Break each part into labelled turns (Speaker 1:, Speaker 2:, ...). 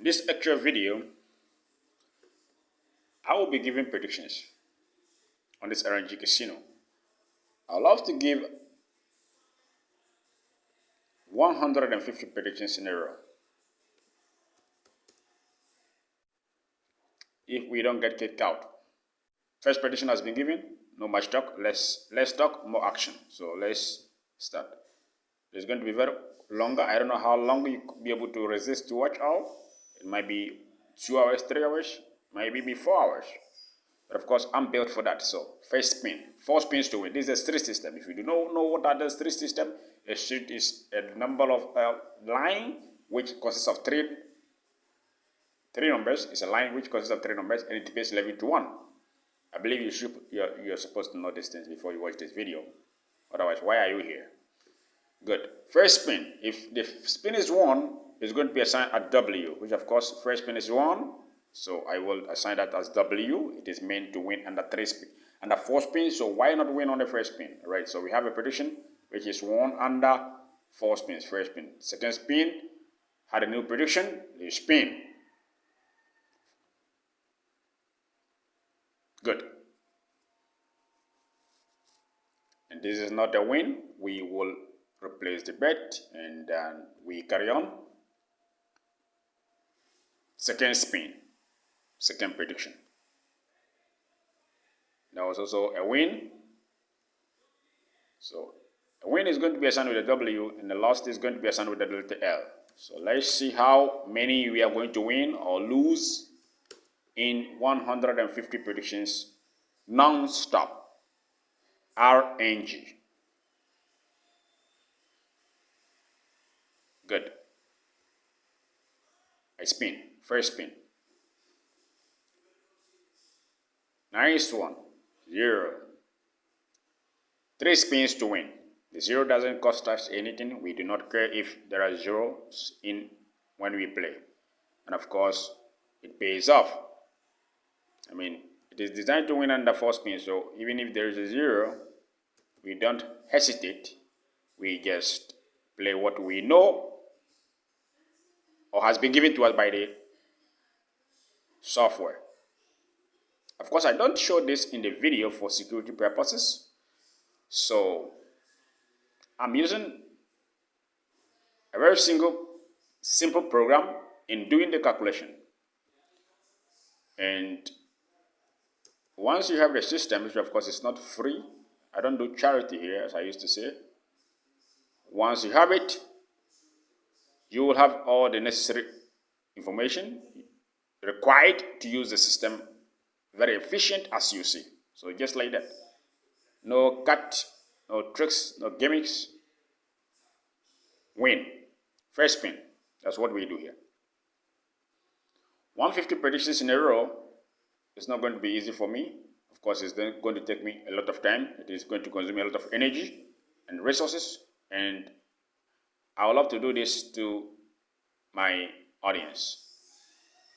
Speaker 1: In this extra video, I will be giving predictions on this RNG casino. I love to give 150 predictions in a row. If we don't get kicked out. First prediction has been given. No much talk. Less talk, more action. So let's start. It's going to be very longer. I don't know how long you could be able to resist to watch all. It might be 2 hours, 3 hours, maybe be 4 hours. But of course, I'm built for that. So first spin, 4 spins to win. This is a street system. If you do not know what that is, street system, a street is a number of line which consists of three numbers. It's a line which consists of 3 numbers, and it pays 11 to 1. I believe you're supposed to know these things before you watch this video. Otherwise, why are you here? Good. First spin. If the spin is 1, it's going to be assigned at W, which of course first spin is 1. So I will assign that as W. It is meant to win under 3 spin. Under 4 spins, so why not win on the first spin? Right? So we have a prediction which is 1 under 4 spins. First spin. Second spin had a new prediction. You spin. Good. And this is not a win. We will replace the bet and then we carry on. Second spin. Second prediction. That was also a win. So a win is going to be assigned with a W and the loss is going to be assigned with the letter L. So let's see how many we are going to win or lose in 150 predictions non-stop. RNG. Good. I spin. First spin. Nice one. 0. 3 spins to win. The 0 doesn't cost us anything. We do not care if there are zeros in when we play. And of course, it pays off. I mean, it is designed to win under 4 spins. So even if there is a 0, we don't hesitate. We just play what we know or has been given to us by the software. Of course, I don't show this in the video for security purposes. So I'm using a very simple program in doing the calculation. And once you have the system, which of course is not free, I don't do charity here, as I used to say. Once you have it, you will have all the necessary information required to use the system very efficient as you see. So just like that. No cut, no tricks, no gimmicks. Win. First spin. That's what we do here. 150 predictions in a row is not going to be easy for me. Of course, it's going to take me a lot of time. It is going to consume a lot of energy and resources. And I would love to do this to my audience.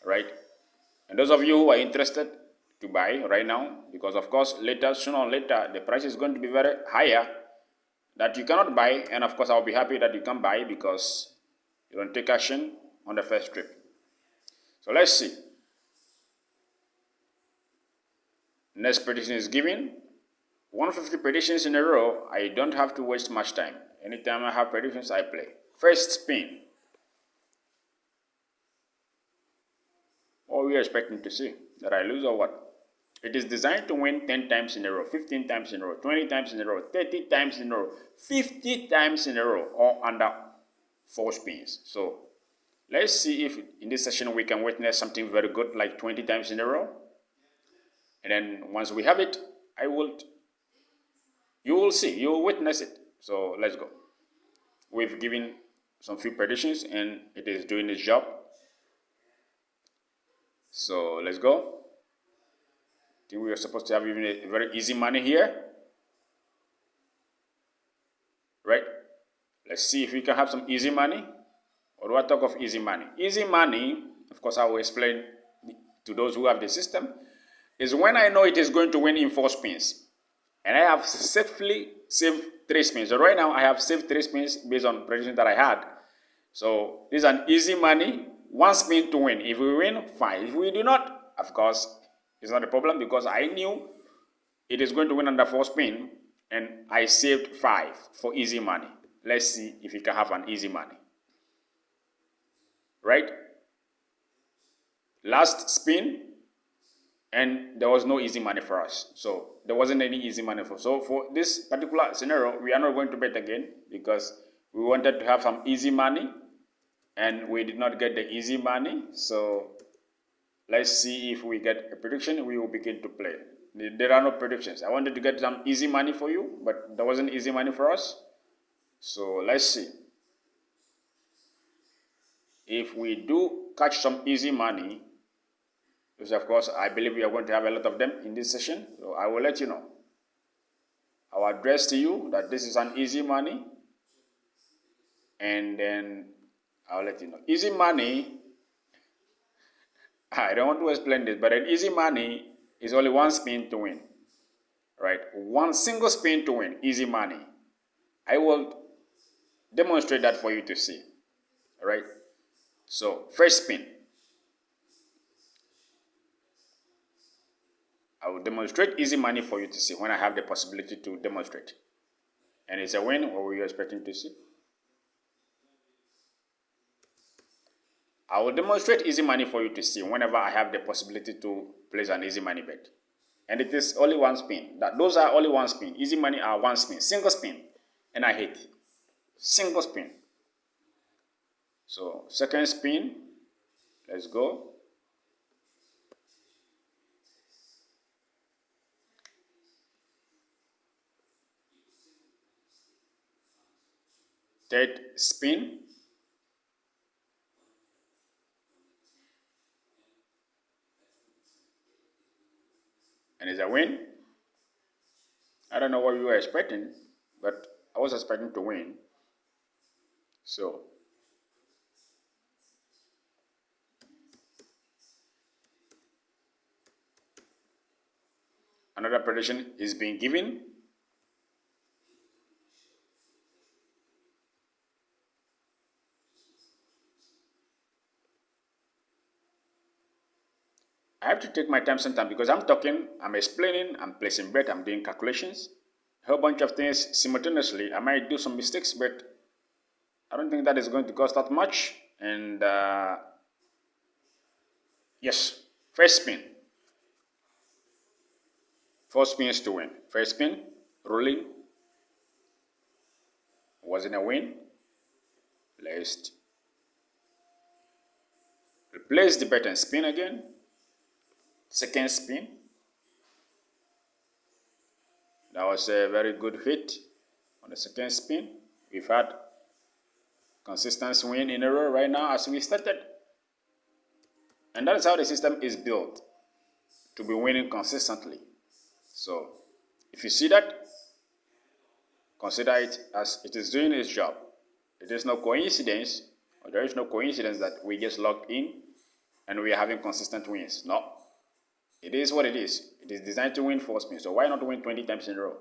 Speaker 1: Right? And those of you who are interested to buy right now, because of course sooner or later the price is going to be very higher that you cannot buy, and of course I'll be happy that you can buy because you don't take action on the first trip. So let's see. Next prediction is given. 150 predictions in a row. I don't have to waste much time. Anytime I have predictions, I play. First spin. What are we expecting to see? That I lose or what? It is designed to win 10 times in a row, 15 times in a row, 20 times in a row, 30 times in a row, 50 times in a row, or under 4 spins. So let's see if in this session we can witness something very good like 20 times in a row. And then once we have it, you will see, you will witness it. So let's go. We've given some few predictions and it is doing its job. So let's go. I think we are supposed to have even a very easy money here. Right? Let's see if we can have some easy money. Or do I talk of easy money? Easy money, of course I will explain to those who have the system, is when I know it is going to win in 4 spins. And I have safely saved 3 spins. So right now I have saved 3 spins based on predictions that I had. So this is an easy money one spin to win. If we win, fine. If we do not, of course, it's not a problem because I knew it is going to win under 4 spin and I saved 5 for easy money. Let's see if we can have an easy money. Right? Last spin and there was no easy money for us. So there wasn't any easy money for us. So for this particular scenario, we are not going to bet again because we wanted to have some easy money and we did not get the easy money. So let's see if we get a prediction. We will begin to play. There are no predictions. I wanted to get some easy money for you, but there wasn't easy money for us. So let's see. If we do catch some easy money, because of course I believe we are going to have a lot of them in this session, so I will let you know. I will address to you that this is an easy money, and then I'll let you know. Easy money, I don't want to explain this, but an easy money is only one spin to win, right? One single spin to win, easy money. I will demonstrate that for you to see, all right? So first spin, I will demonstrate easy money for you to see when I have the possibility to demonstrate. And it's a win. What were you expecting to see? I will demonstrate easy money for you to see whenever I have the possibility to place an easy money bet. And it is only one spin. Those are only one spin. Easy money are one spin. Single spin. And I hit. Single spin. So second spin. Let's go. Third spin. And it's a win. I don't know what you were expecting, but I was expecting to win. So another prediction is being given. I have to take my time sometimes because I'm talking, I'm explaining, I'm placing bet, I'm doing calculations, a whole bunch of things simultaneously. I might do some mistakes, but I don't think that is going to cost that much. And yes, first spin. 4 spins to win. First spin, rolling. Wasn't a win. Let's replace the bet and spin again. Second spin. That was a very good hit on the second spin. We've had consistent win in a row right now as we started. And that is how the system is built, to be winning consistently. So if you see that, consider it as it is doing its job. It is no coincidence, or there is no coincidence that we just logged in and we are having consistent wins. No. It is what it is. It is designed to win 4 spins. So why not win 20 times in a row?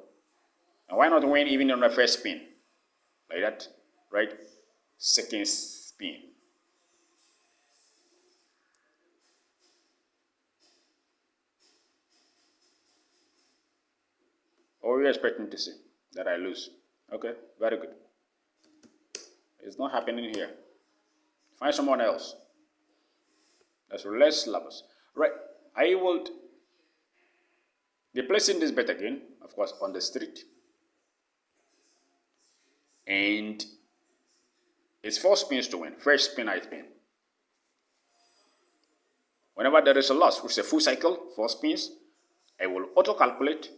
Speaker 1: And why not win even on the first spin? Like that, right? Second spin. What were you expecting to see? That I lose. Okay, very good. It's not happening here. Find someone else. That's less lovers. Right. I will be placing this bet again, of course, on the street. And it's 4 spins to win. First spin I spin. Whenever there is a loss, which is a full cycle, 4 spins, I will auto-calculate.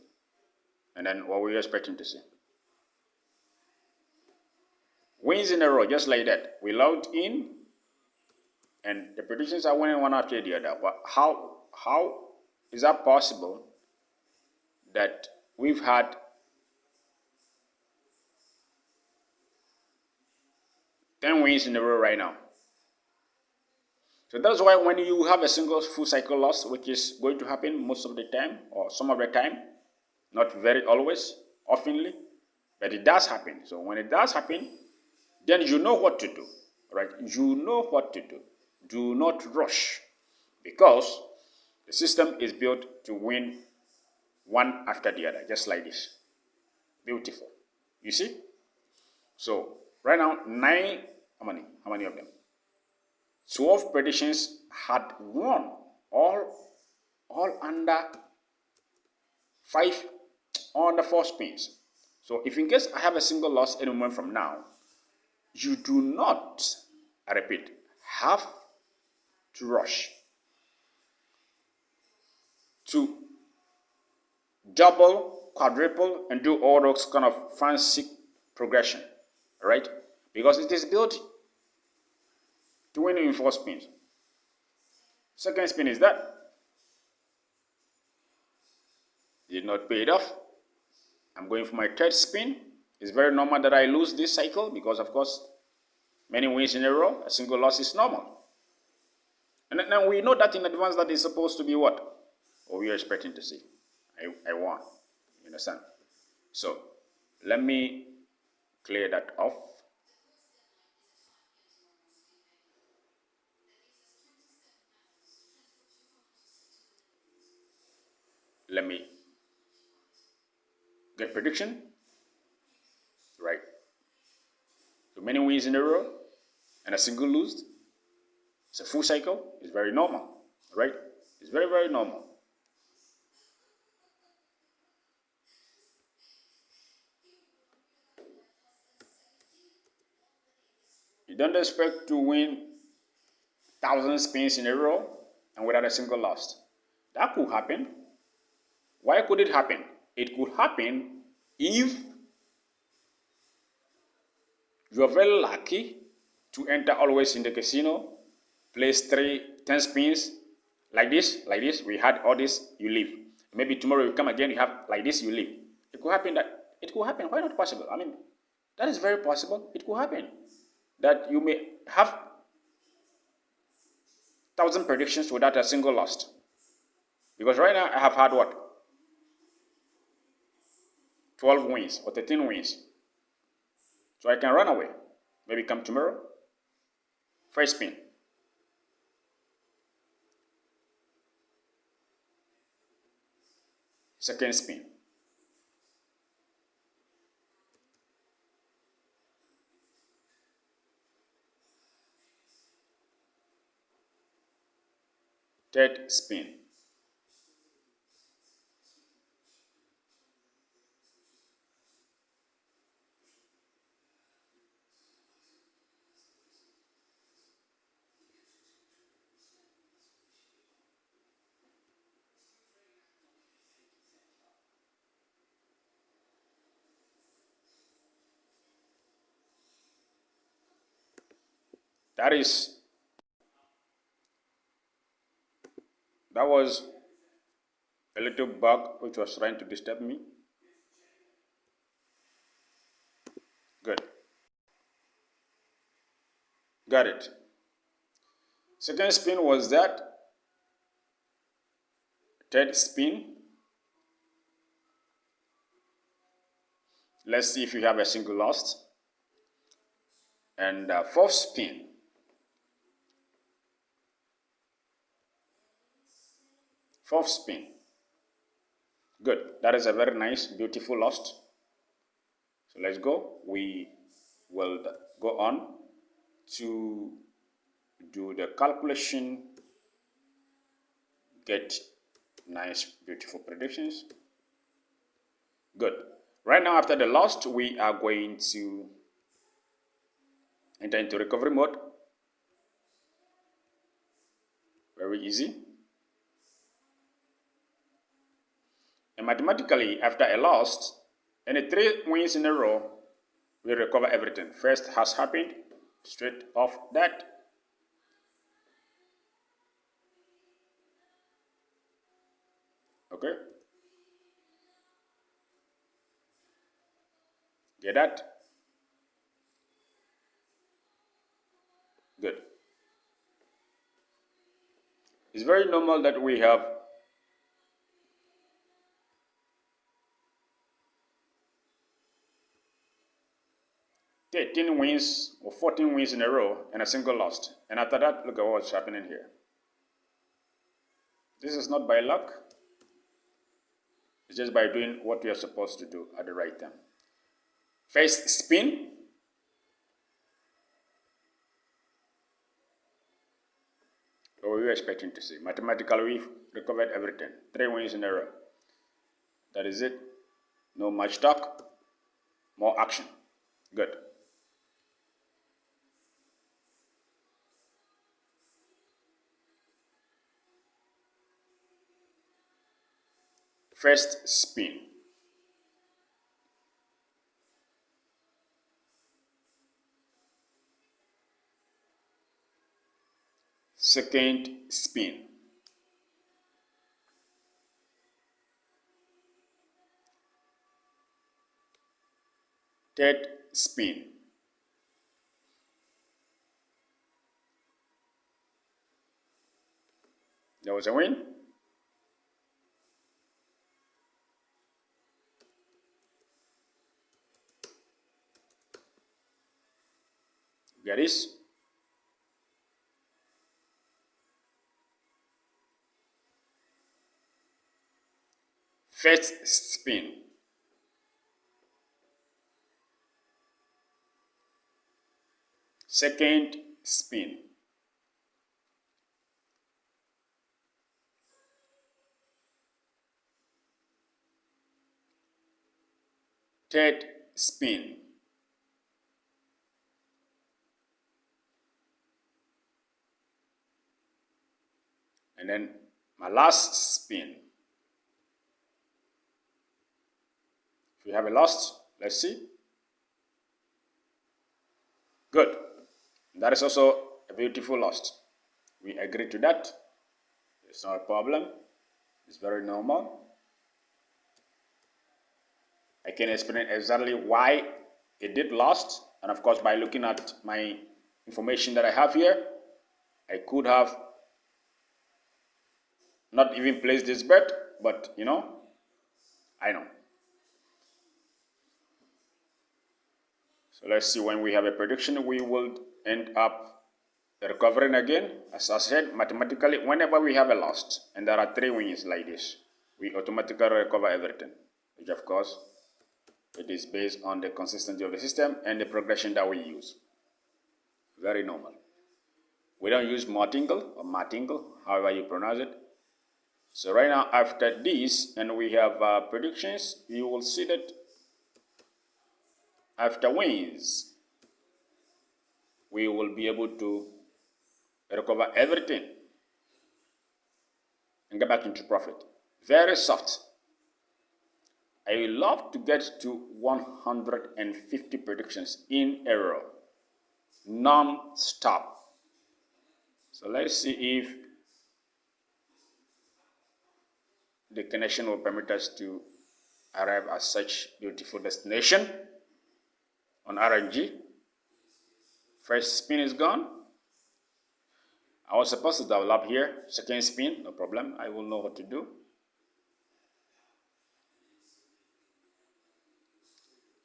Speaker 1: And then what were you expecting to see? Wins in a row, just like that. We logged in, and the predictions are winning one after the other. But how is that possible that we've had 10 wins in a row right now? So that's why when you have a single full cycle loss, which is going to happen most of the time, or some of the time, not very always, oftenly, but it does happen. So when it does happen, then you know what to do, right? You know what to do. Do not rush, because the system is built to win one after the other, just like this. Beautiful. You see? So right now, how many of them? 12 predictions had won, all under 5 on the 4 spins. So if in case I have a single loss any moment from now, you do not, I repeat, have to rush to double, quadruple, and do all those kind of fancy progression, right? Because it is built to win in 4 spins. Second spin is that. Did not pay it off. I'm going for my third spin. It's very normal that I lose this cycle because, of course, many wins in a row, a single loss is normal. And then we know that in advance that is supposed to be what? Or we are expecting to see. I won. You understand? So, let me clear that off. Let me get prediction. Right. So many wins in a row and a single lose. It's a full cycle. It's very normal. Right? It's very, very normal. You don't expect to win 1,000 spins in a row and without a single loss. That could happen. Why could it happen? It could happen if you are very lucky to enter always in the casino, place 10 spins, like this, we had all this, you leave. Maybe tomorrow you come again, you have like this, you leave. It could happen. Why not possible? I mean, that is very possible. It could happen that you may have 1,000 predictions without a single loss. Because right now I have had what? 12 wins or 13 wins. So I can run away. Maybe come tomorrow. First spin. Second spin. Third spin. That was a little bug which was trying to disturb me. Good. Got it. Second spin was that. Third spin. Let's see if you have a single loss. And fourth spin. Fourth spin. Good. That is a very nice, beautiful loss. So let's go. We will go on to do the calculation, get nice, beautiful predictions. Good. Right now, after the loss, we are going to enter into recovery mode. Very easy. And mathematically, after a loss, any 3 wins in a row, we recover everything. First has happened, straight off that. Okay? Get that? Good. It's very normal that we have 13 wins or 14 wins in a row and a single loss. And after that, look at what's happening here. This is not by luck. It's just by doing what you're supposed to do at the right time. First spin. What were you expecting to see? Mathematically, we've recovered everything. 3 wins in a row. That is it. No much talk. More action. Good. First spin. Second spin. Third spin. There was a win. Get this. First spin. Second spin. Third spin. And then my last spin. If we have a lost, let's see. Good. That is also a beautiful lost. We agree to that. It's not a problem. It's very normal. I can explain exactly why it did lost. And of course, by looking at my information that I have here, I could have not even placed this bet, but I know. So let's see, when we have a prediction, we will end up recovering again. As I said, mathematically, whenever we have a loss, and there are 3 wins like this, we automatically recover everything, which of course, it is based on the consistency of the system and the progression that we use. Very normal. We don't use martingale or martingale, however you pronounce it. So right now, after this, and we have predictions, you will see that after wins, we will be able to recover everything and get back into profit. Very soft. I love to get to 150 predictions in a row, non-stop. So let's see if the connection will permit us to arrive at such beautiful destination on RNG. First spin is gone. I was supposed to develop here. Second spin, no problem. I will know what to do.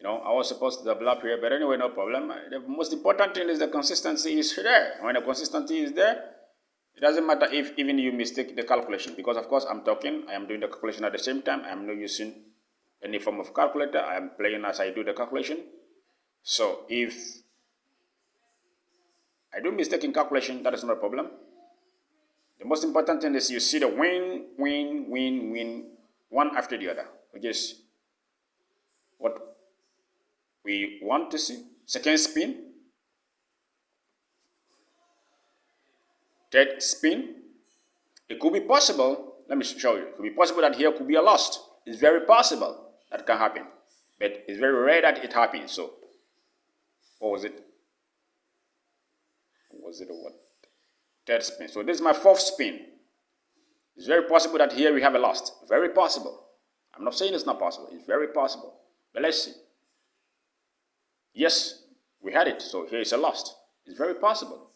Speaker 1: I was supposed to develop here, but anyway, no problem. The most important thing is the consistency is there. When the consistency is there, it doesn't matter if even you mistake the calculation, because of course I am doing the calculation at the same time. I am not using any form of calculator. I am playing as I do the calculation. So if I do mistake in calculation, that is not a problem. The most important thing is you see the win, one after the other, which is what we want to see. Second spin. Third spin. It could be possible, let me show you. It could be possible that here could be a loss. It's very possible that can happen. But it's very rare that it happens. So, what was it? Was it a what? Third spin. So this is my fourth spin. It's very possible that here we have a loss. Very possible. I'm not saying it's not possible. It's very possible. But let's see. Yes, we had it. So here is a loss. It's very possible.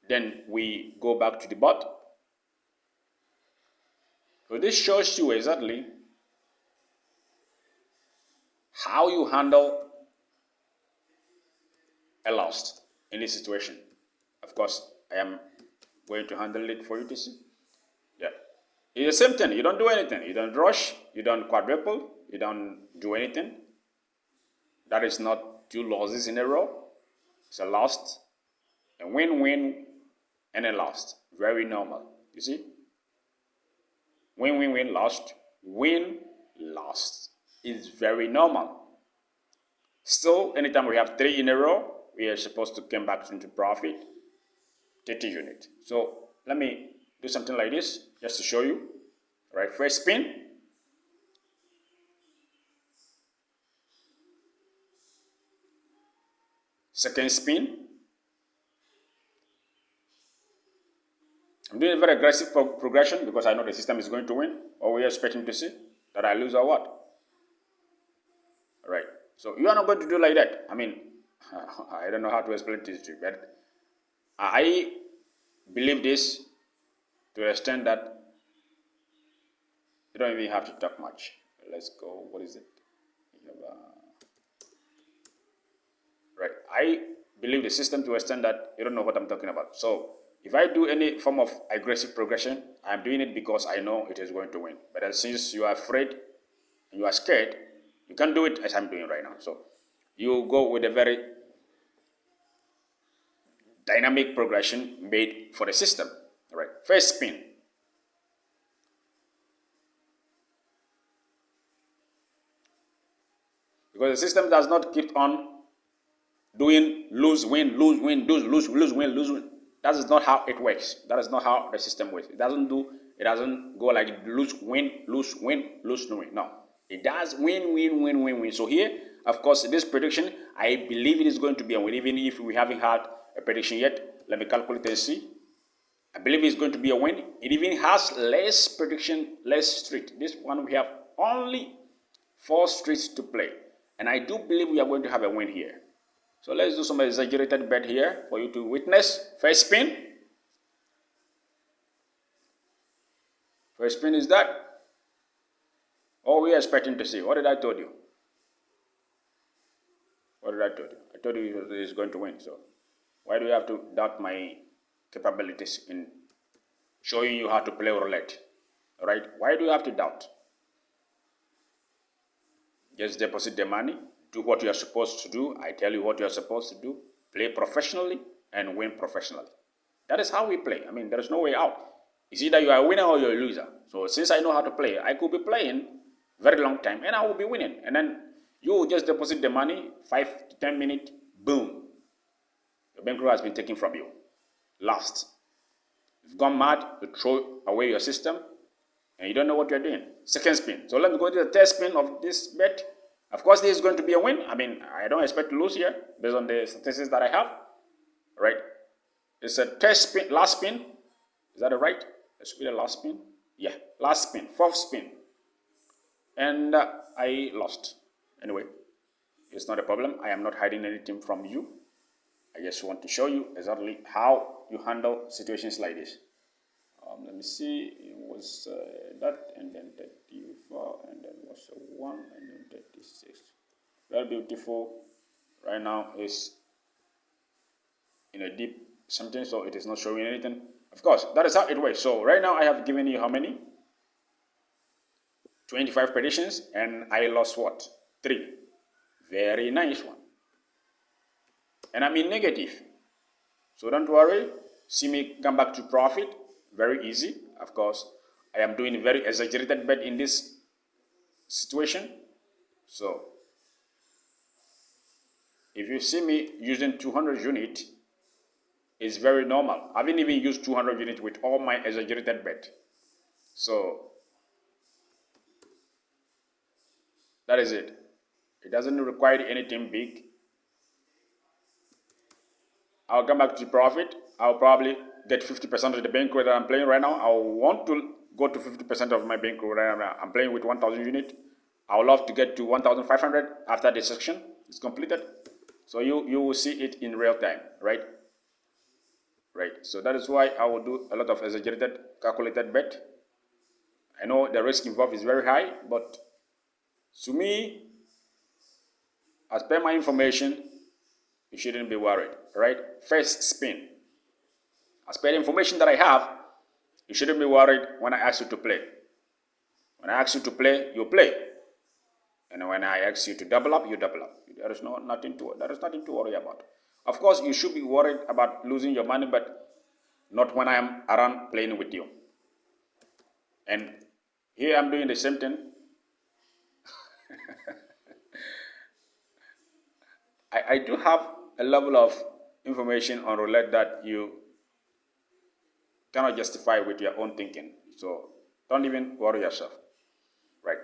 Speaker 1: Then we go back to the bot. So this shows you exactly how you handle I lost in this situation. Of course, I am going to handle it for you to see. Yeah. It's the same thing. You don't do anything. You don't rush. You don't quadruple. You don't do anything. That is not 2 losses in a row. It's a loss, a win-win, and a loss. Very normal. You see? Win, lost. Win, lost. It's very normal. Still, anytime we have 3 in a row, we are supposed to come back into profit 30 units. So let me do something like this just to show you. All right, first spin. Second spin. I'm doing a very aggressive progression because I know the system is going to win. Or we are expecting to see that I lose or what. All right. So you are not going to do like that. I mean, I don't know how to explain this to you, but I believe this to the extent that you don't even have to talk much. Let's go. What is it? Right. I believe the system to the extent that you don't know what I'm talking about. So if I do any form of aggressive progression, I'm doing it because I know it is going to win. But since you are afraid and you are scared, you can't do it as I'm doing right now. So you go with a very dynamic progression made for the system. All right. First spin. Because the system does not keep on doing lose, win, lose, win, lose, win, lose, win. That is not how it works. That is not how the system works. It doesn't go like lose, win, lose, win, lose, no win. No. It does win. So here, of course, this prediction, I believe it is going to be a win, even if we haven't had a prediction yet. Let me calculate and see. I believe it's going to be a win. It even has less prediction, less street. This one we have only 4 streets to play. And I do believe we are going to have a win here. So let's do some exaggerated bet here for you to witness. First spin. First spin is that. Oh, we are expecting to see. What did I told you? What did I told you? I told you he is going to win. So why do you have to doubt my capabilities in showing you how to play roulette? All right? Why do you have to doubt? Just deposit the money. Do what you are supposed to do. I tell you what you are supposed to do. Play professionally and win professionally. That is how we play. I mean, there is no way out. It's either you are a winner or you're a loser. So since I know how to play, I could be playing very long time and I will be winning. And then you will just deposit the money, 5 to 10 minutes, boom. Your bankroll has been taken from you. Lost. You've gone mad, you throw away your system, and you don't know what you're doing. Second spin. So let me go to the third spin of this bet. Of course, this is going to be a win. I mean, I don't expect to lose here based on the statistics that I have. Right? It's a third spin, last spin. Is that right? It should be the last spin. Yeah, last spin, 4th spin. And I lost. Anyway, it's not a problem. I am not hiding anything from you. I just want to show you exactly how you handle situations like this. Let me see. It was that, and then 34, and then was a 1, and then 36. Very beautiful. Right now is in a deep something, so it is not showing anything. Of course, that is how it works. So right now I have given you how many? 25 predictions, and I lost what? 3. Very nice one. And I'm in negative. So don't worry. See me come back to profit. Very easy. Of course, I am doing a very exaggerated bet in this situation. So if you see me using 200 units, it's very normal. I haven't even used 200 units with all my exaggerated bet. So that is it. It doesn't require anything big. I'll come back to profit. I'll probably get 50% of the bankroll that I'm playing right now. I want to go to 50% of my bankroll right now. I'm playing with 1,000 units. I would love to get to 1,500 after the section is completed. So you will see it in real time, right? Right. So that is why I will do a lot of exaggerated, calculated bet. I know the risk involved is very high, but to me, as per my information, you shouldn't be worried, right? First spin. As per the information that I have, you shouldn't be worried when I ask you to play. When I ask you to play, you play. And when I ask you to double up, you double up. There is nothing to worry about. Of course, you should be worried about losing your money, but not when I am around playing with you. And here I'm doing the same thing. I do have a level of information on roulette that you cannot justify with your own thinking. So don't even worry yourself. Right.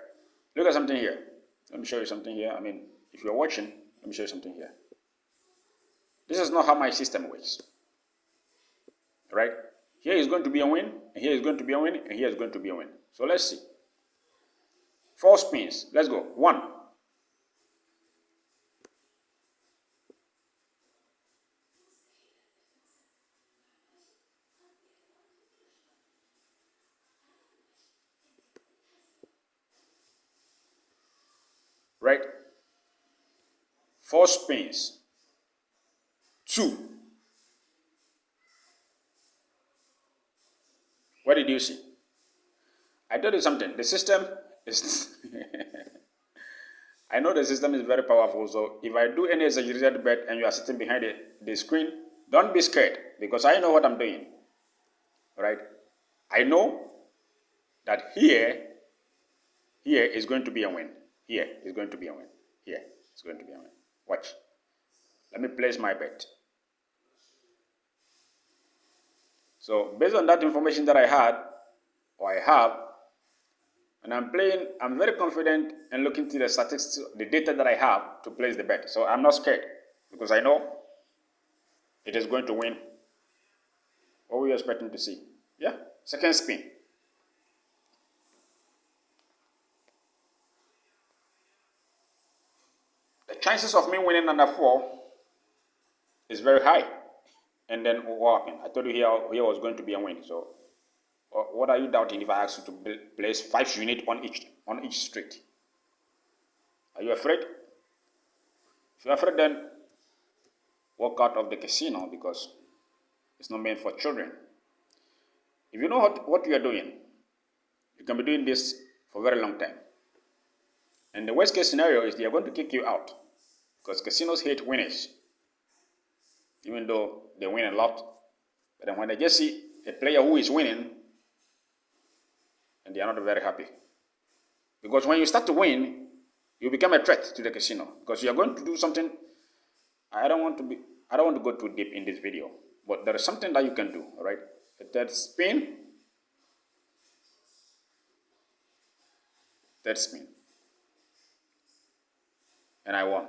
Speaker 1: Look at something here. Let me show you something here. I mean, if you're watching, let me show you something here. This is not how my system works. Right? Here is going to be a win, and here is going to be a win, and here is going to be a win. So let's see. 4 spins. Let's go. 1. Right? 4 spins. 2. What did you see? I told you something. The system is I know the system is very powerful, so if I do any exaggerated bet and you are sitting behind the screen, don't be scared, because I know what I'm doing. Right? I know that here is going to be a win. Here is going to be a win. Here is going to be a win. Watch. Let me place my bet. So based on that information that I had, or I have, and I'm playing, I'm very confident and looking to the statistics, the data that I have to place the bet. So I'm not scared, because I know it is going to win. What were you expecting to see? Yeah, second spin. The chances of me winning under 4 is very high. And then what happened? I told you here was going to be a win. So what are you doubting if I ask you to place 5 units on each street? Are you afraid? If you're afraid, then walk out of the casino, because it's not meant for children. If you know what you are doing, you can be doing this for a very long time. And the worst case scenario is they are going to kick you out, because casinos hate winners, even though they win a lot. But then when they just see a player who is winning, and they are not very happy. Because when you start to win, you become a threat to the casino, because you are going to do something. I don't want to go too deep in this video, but there is something that you can do, all right? The third spin. And I won.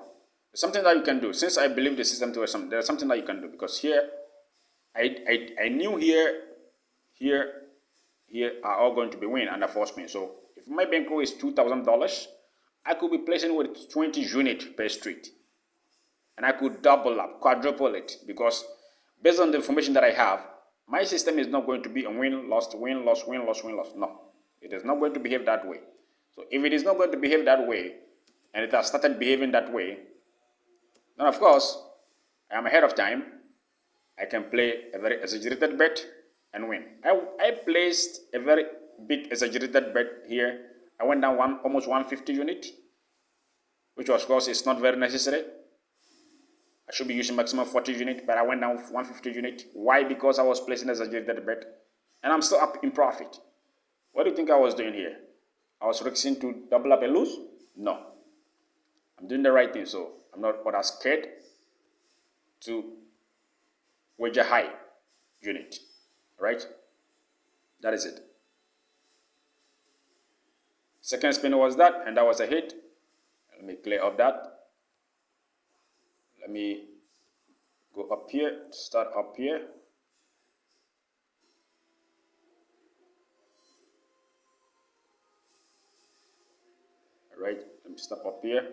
Speaker 1: There's something that you can do. Since I believe the system to something, there's something that you can do, because here, I knew here are all going to be win under 4 spin. So if my bankroll is $2,000, I could be placing with 20 units per street. And I could double up, quadruple it, because based on the information that I have, my system is not going to be a win, loss, win, loss, win, loss, win, loss. No, it is not going to behave that way. So if it is not going to behave that way, and it has started behaving that way, then of course, I am ahead of time. I can play a very exaggerated bet and win. I placed a very big exaggerated bet here. I went down almost 150 unit, which of course is not very necessary. I should be using maximum 40 unit, but I went down 150 unit. Why? Because I was placing exaggerated bet, and I'm still up in profit. What do you think I was doing here? I was risking to double up and lose? No. I'm doing the right thing, so I'm not scared to wager high unit, right? That is it. Second spin was that, and that was a hit. Let me clear up that. Let me go up here, start up here. All right, let me stop up here.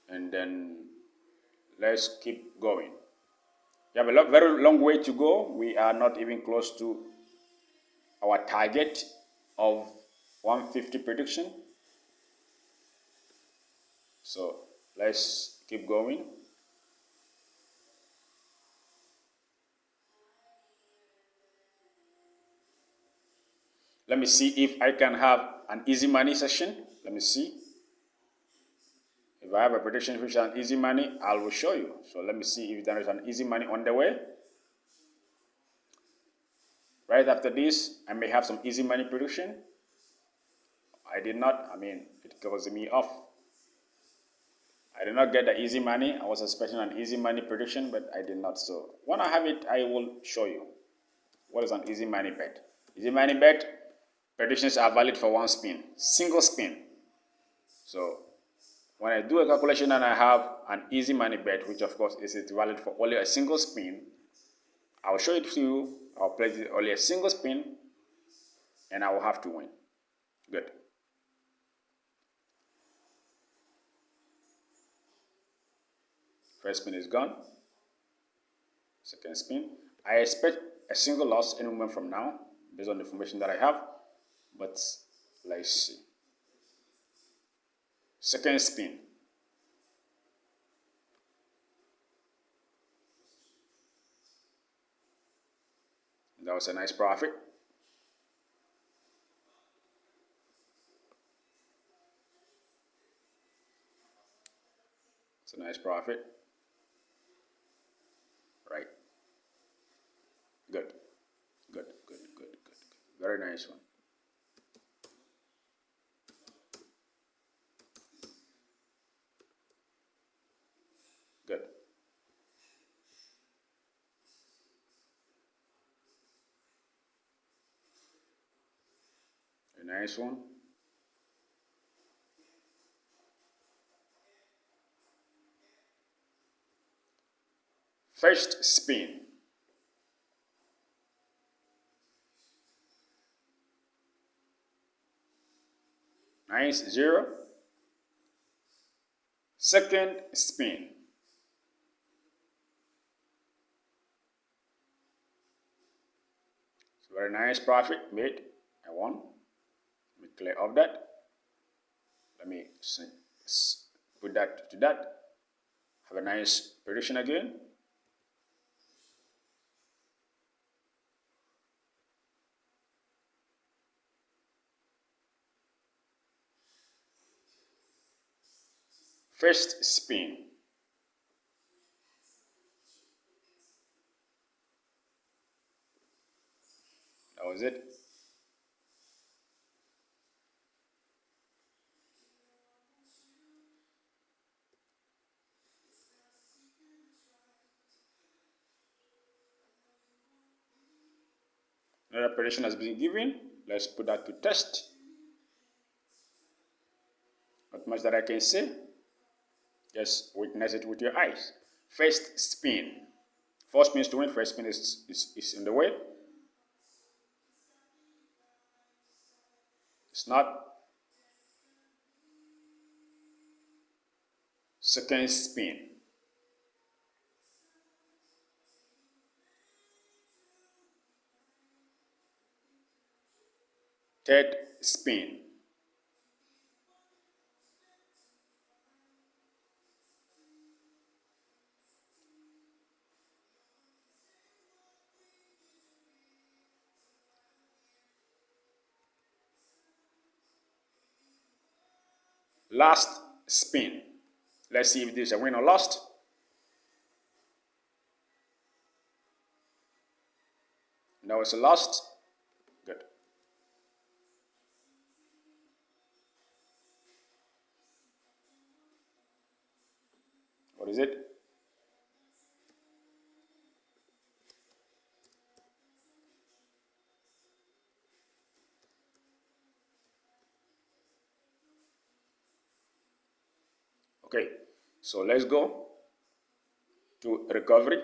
Speaker 1: And then let's keep going. We have a very long way to go. We are not even close to our target of 150 prediction. So let's keep going. Let me see if I can have an easy money session. Let me see. If I have a prediction which is an easy money, I will show you. So let me see if there is an easy money on the way. Right after this, I may have some easy money prediction. I did not, it caused me off. I did not get the easy money. I was expecting an easy money prediction, but I did not. So when I have it, I will show you what is an easy money bet. Easy money bet predictions are valid for one spin, single spin. So when I do a calculation and I have an easy money bet, which of course is valid for only a single spin, I'll show it to you. I'll place it only a single spin, and I will have to win. Good. First spin is gone. Second spin. I expect a single loss any moment from now, based on the information that I have. But let's see. Second spin. That was a nice profit. It's a nice profit. Right. Good. Good. Very nice one. Good. A nice one. First spin. Nice, 0. Second spin. It's very nice profit made. I won. Let me clear off that. Let me put that to that. Have a nice prediction again. First spin. That was it. Another prediction has been given. Let's put that to test. Not much that I can say. Just witness it with your eyes. First spin. 4 spins to win. First spin is in the way. It's not. Second spin. Third spin. Last spin. Let's see if this is a win or lost. No, it's a lost. Good. What is it? Okay, so let's go to recovery.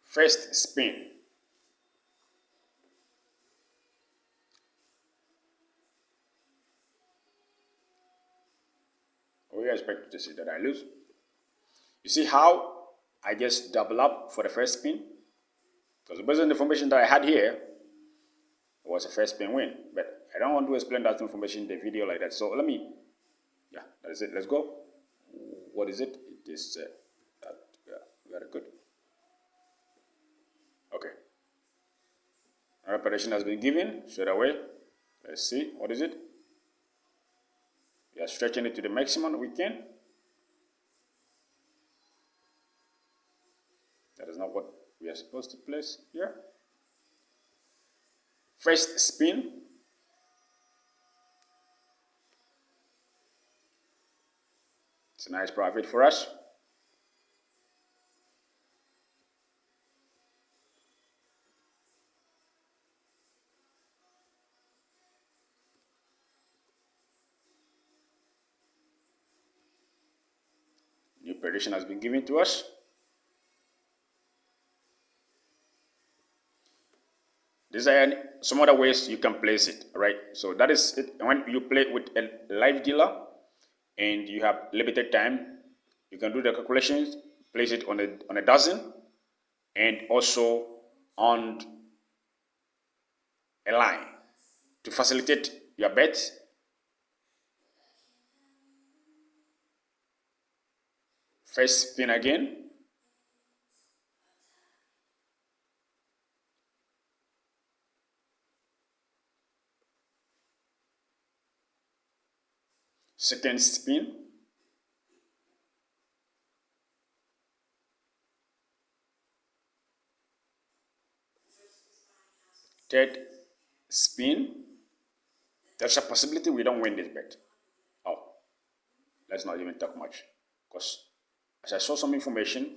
Speaker 1: First spin. We expect to see that I lose. You see how I just double up for the first spin? Because based on the information that I had here, it was a first spin win. But I don't want to explain that information in the video like that. So let me, that is it. Let's go. What is it? It is Very good. Okay. Another prediction has been given straight away. Let's see. What is it? We are stretching it to the maximum we can. That is not what we are supposed to place here. First spin. It's a nice profit for us. New prediction has been given to us. These are some other ways you can place it, right? So that is it. When you play with a live dealer and you have limited time, you can do the calculations, place it on a dozen, and also on a line to facilitate your bets. First spin again. Second spin. Third spin. There's a possibility we don't win this bet. Oh, let's not even talk much, because as I saw some information,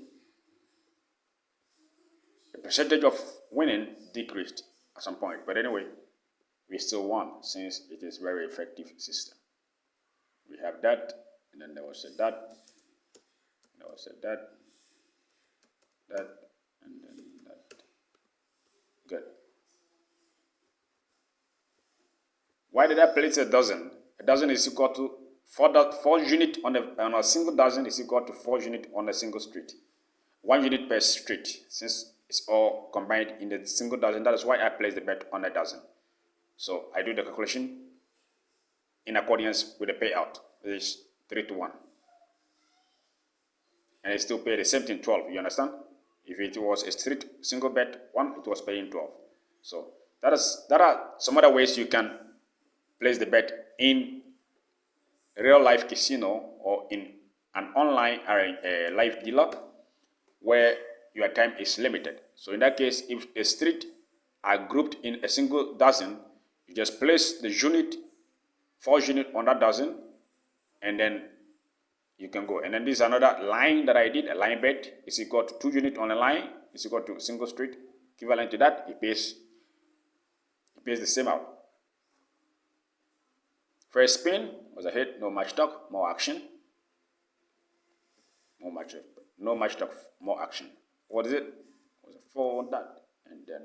Speaker 1: the percentage of winning decreased at some point. But anyway, we still won since it is a very effective system. We have that, and then there was a that, there was a that, and then that. Good. Why did I place a dozen? A dozen is equal to 4 units on a single dozen is equal to 4 units on a single street. 1 unit per street, since it's all combined in the single dozen. That is why I place the bet on a dozen. So I do the calculation in accordance with the payout. It is 3 to 1. And it still pay the same thing, 12. You understand? If it was a street single bet 1, it was paying 12. So there are some other ways you can place the bet in real life casino or in an online live dealer where your time is limited. So in that case, if the street are grouped in a single dozen, you just place the unit, 4 units on that dozen, and then you can go. And then this is another line that I did. A line bet is equal to 2 units on a line, is equal to a single street. Equivalent to that, it pays the same out. First spin was a hit, no much talk, more action. No much talk, more action. What is it? It was a 4 on that. And then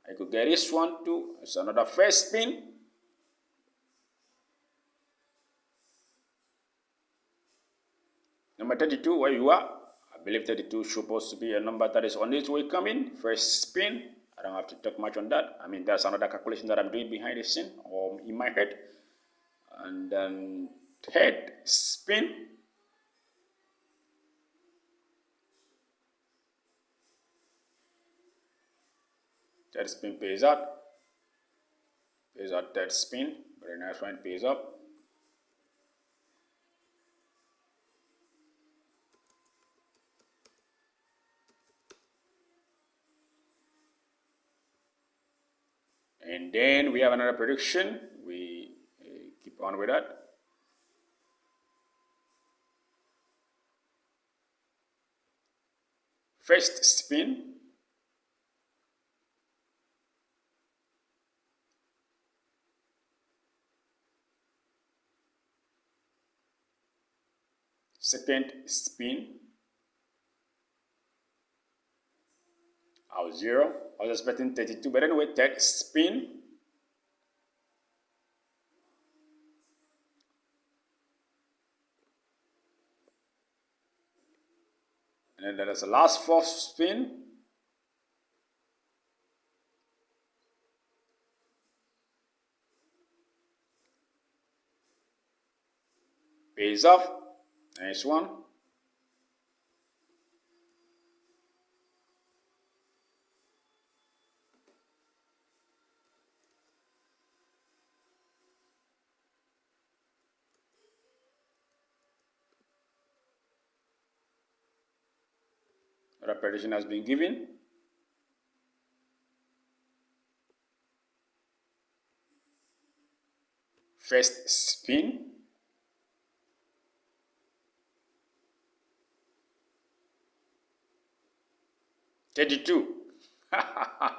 Speaker 1: I could get this one too. It's another first spin. Number 32, where you are. I believe 32 is supposed to be a number that is on its way coming. First spin. I don't have to talk much on that. I mean, that's another calculation that I'm doing behind the scene or in my head. And then third spin. Third spin pays out. Pays out third spin. Very nice one, pays up. And then we have another prediction. We keep on with that. First spin. Second spin. I was 0. I was expecting 32, but anyway, third spin. And then there is the last fourth spin. Pays off. Nice one. Repetition has been given. First spin. $32. I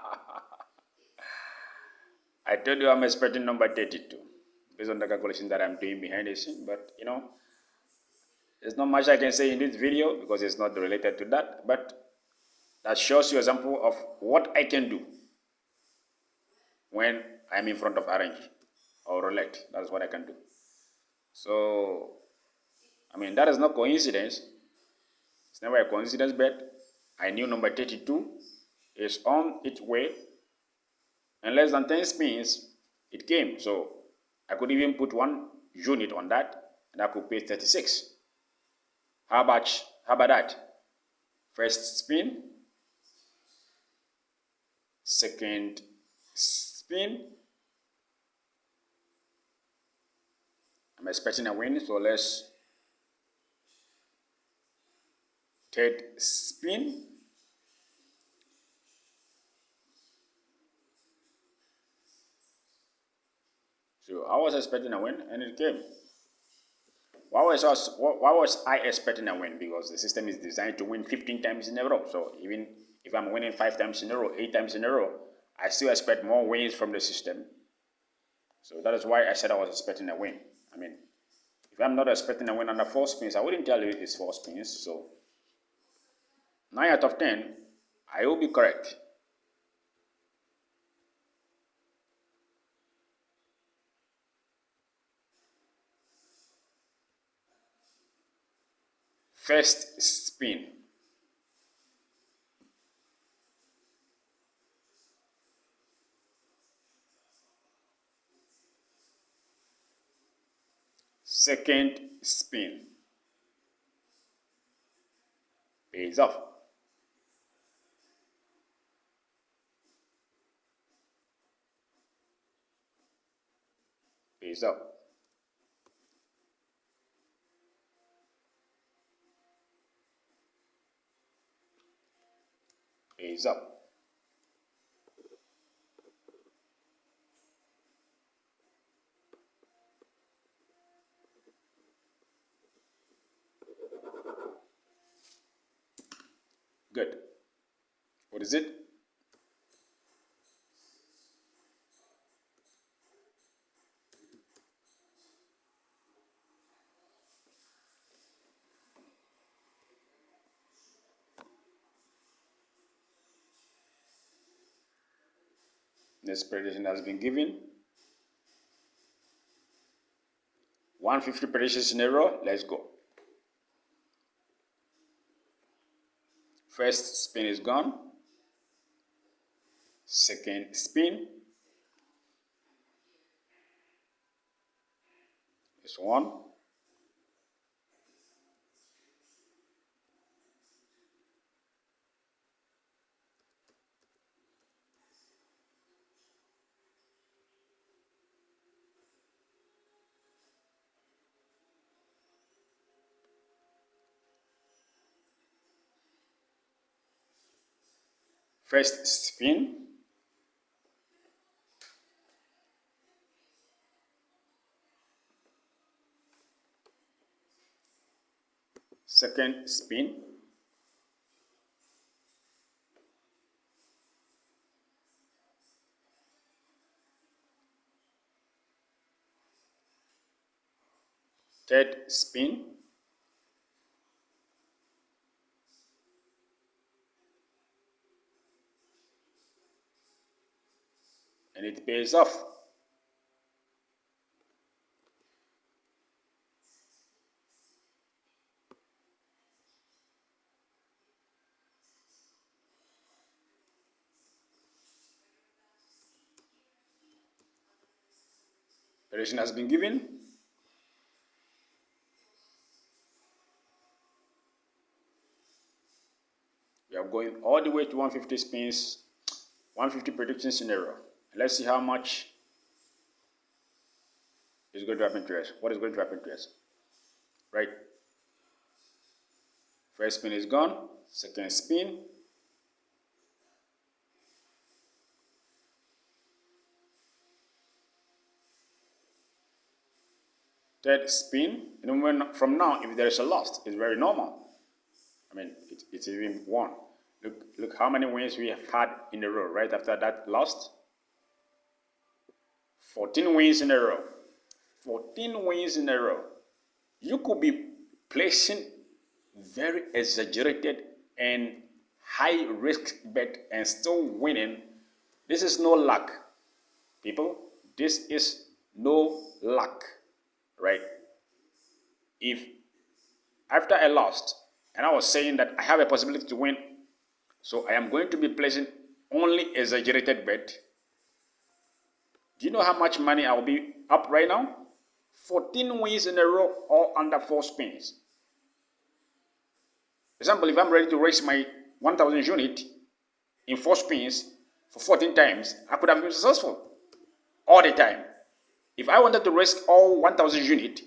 Speaker 1: told you I'm expecting number 32 based on the calculation that I'm doing behind the scene, but there's not much I can say in this video because it's not related to that, but that shows you an example of what I can do when I'm in front of RNG or roulette. That's what I can do. So, that is not coincidence. It's never a coincidence, but I knew number 32 is on its way. In less than 10 spins, it came. So, I could even put one unit on that, and I could pay 36. How about that? First spin, second spin. I'm expecting a win, so let's third spin. So I was expecting a win, and it came. Why was I expecting a win? Because the system is designed to win 15 times in a row. So even if I'm winning 5 times in a row, 8 times in a row, I still expect more wins from the system. So that is why I said I was expecting a win. If I'm not expecting a win under 4 spins, I wouldn't tell you it's 4 spins. So 9 out of 10, I will be correct. First spin. Second spin. Pays off. Pays off. Pays up. Good. What is it? This prediction has been given. 150 predictions in a row. Let's go. First spin is gone. Second spin is 1. First spin. Second spin. Third spin. And it pays off. Prediction has been given. We are going all the way to 150 spins, 150 predictions in a row. Let's see how much is going to happen to us. What is going to happen to us? Right? First spin is gone. Second spin. Third spin. And when, from now, if there is a loss, it's very normal. I mean, it's even won. Look how many wins we have had in a row right after that lost. 14 wins in a row. 14 wins in a row. You could be placing very exaggerated and high risk bet and still winning. This is no luck, people. This is no luck, right? If after I lost and I was saying that I have a possibility to win, so I am going to be placing only exaggerated bet. Do you know how much money I will be up right now? 14 wins in a row, all under 4 spins. For example, if I'm ready to raise my 1000 unit in 4 spins for 14 times, I could have been successful all the time. If I wanted to risk all 1000 unit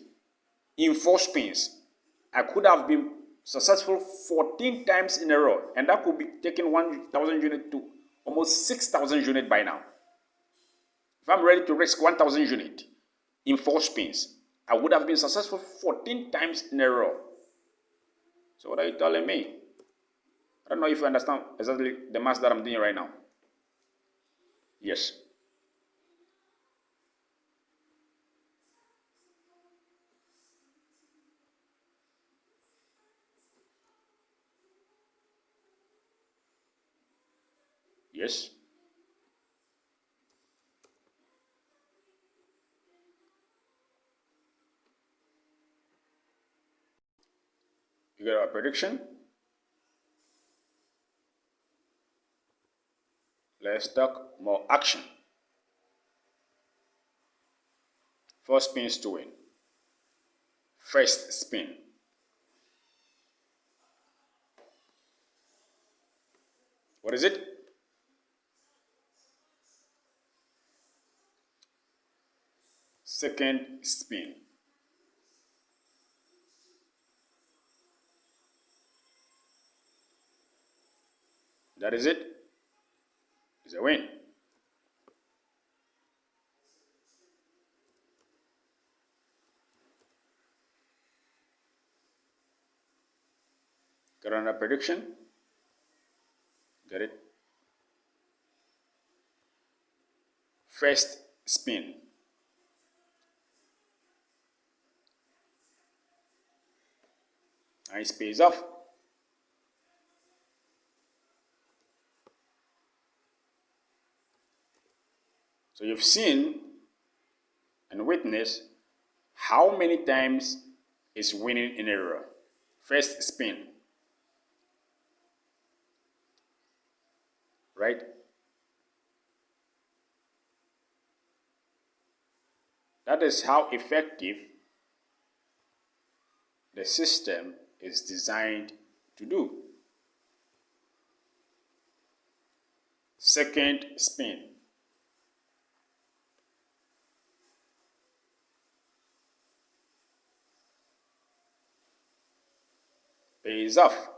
Speaker 1: in 4 spins, I could have been successful 14 times in a row, and that could be taking 1000 unit to almost 6000 unit by now. If I'm ready to risk 1000 unit in 4 spins, I would have been successful 14 times in a row. So what are you telling me? I don't know if you understand exactly the math that I'm doing right now. Yes. Yes. You got a prediction? Let's talk more action. 4 spins to win. First spin. What is it? Second spin. That is it. It's a win. Got another prediction? Get it? First spin. Nice pays off. So you've seen and witnessed how many times is winning in a row. First spin. Right? That is how effective the system is designed to do. Second spin. Pays off.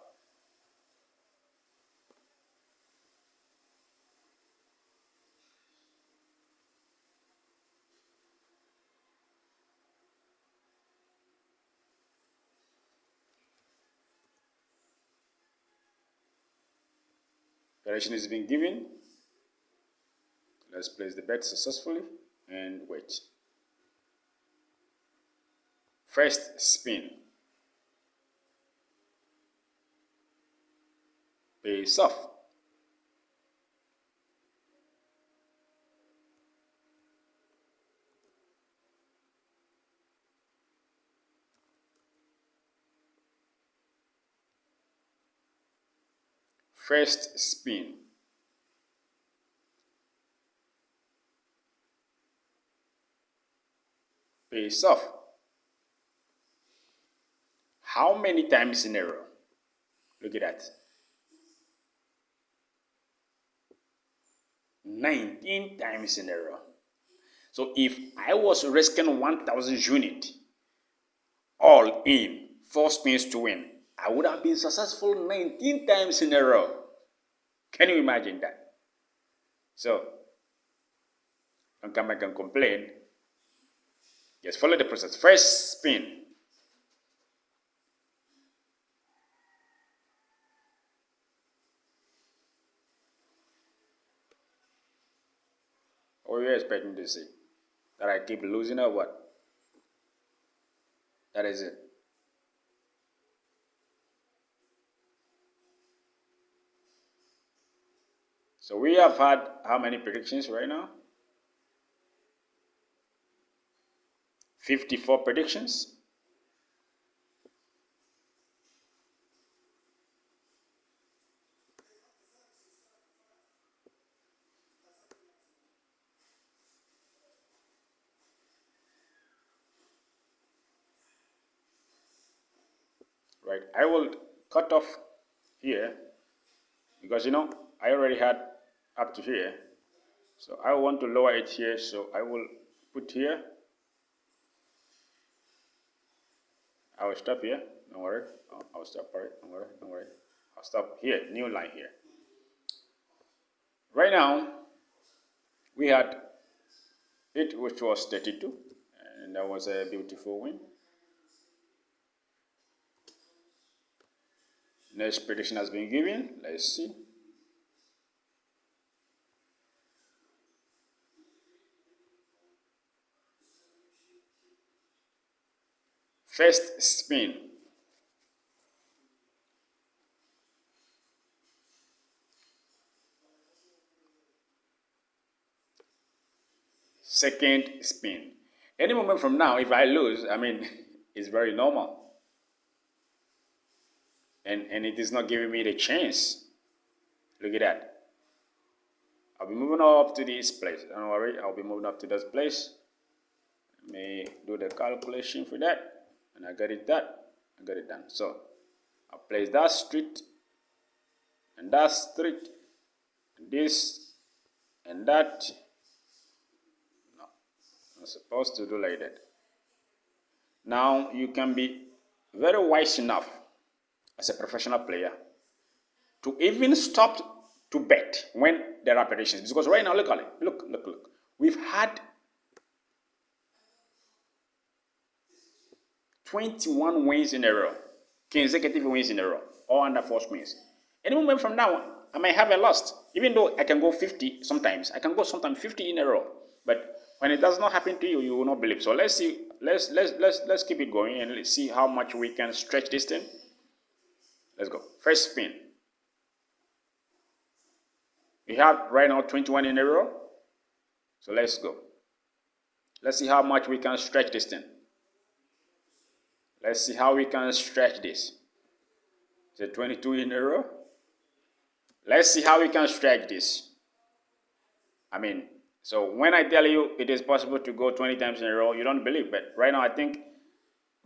Speaker 1: Direction is being given. Let's place the bet successfully and wait. First spin. Pays off. First spin. Pays off. How many times in a row? Look at that. 19 times in a row. So if I was risking 1000 unit all in 4 spins to win, I would have been successful 19 times in a row. Can you imagine that? So, don't come back and complain. Just follow the process. First spin. What are you expecting to see? That I keep losing or what? That is it. So we have had how many predictions right now? 54 predictions. Right, I will cut off here because I already had up to here, so I want to lower it here, so I will put here. I will stop here, don't worry. I'll stop, alright, don't worry. I'll stop here, new line here. Right now, we had it, which was 32, and that was a beautiful win. Next prediction has been given. Let's see. First spin. Second spin. Any moment from now, if I lose, it's very normal. And it is not giving me the chance. Look at that. I'll be moving up to this place. Don't worry, I'll be moving up to this place. Let me do the calculation for that. And I got it done. So I'll place that street, and that street, and this, and that. No, I'm supposed to do like that. Now you can be very wise enough as a professional player to even stop to bet when there are predictions. Because right now, look at it. Look. We've had 21 wins in a row, consecutive wins in a row, all under 4 spins. Any moment from now, I might have a loss. Even though I can go 50 sometimes, I can go sometimes 50 in a row. But when it does not happen to you, you will not believe. So let's see. Let's keep it going and let's see how much we can stretch this thing. Let's go. First spin. We have right now 21 in a row. So let's go. Let's see how much we can stretch this thing. Let's see how we can stretch this. Is it 22 in a row? Let's see how we can stretch this. So when I tell you it is possible to go 20 times in a row, you don't believe. But right now, I think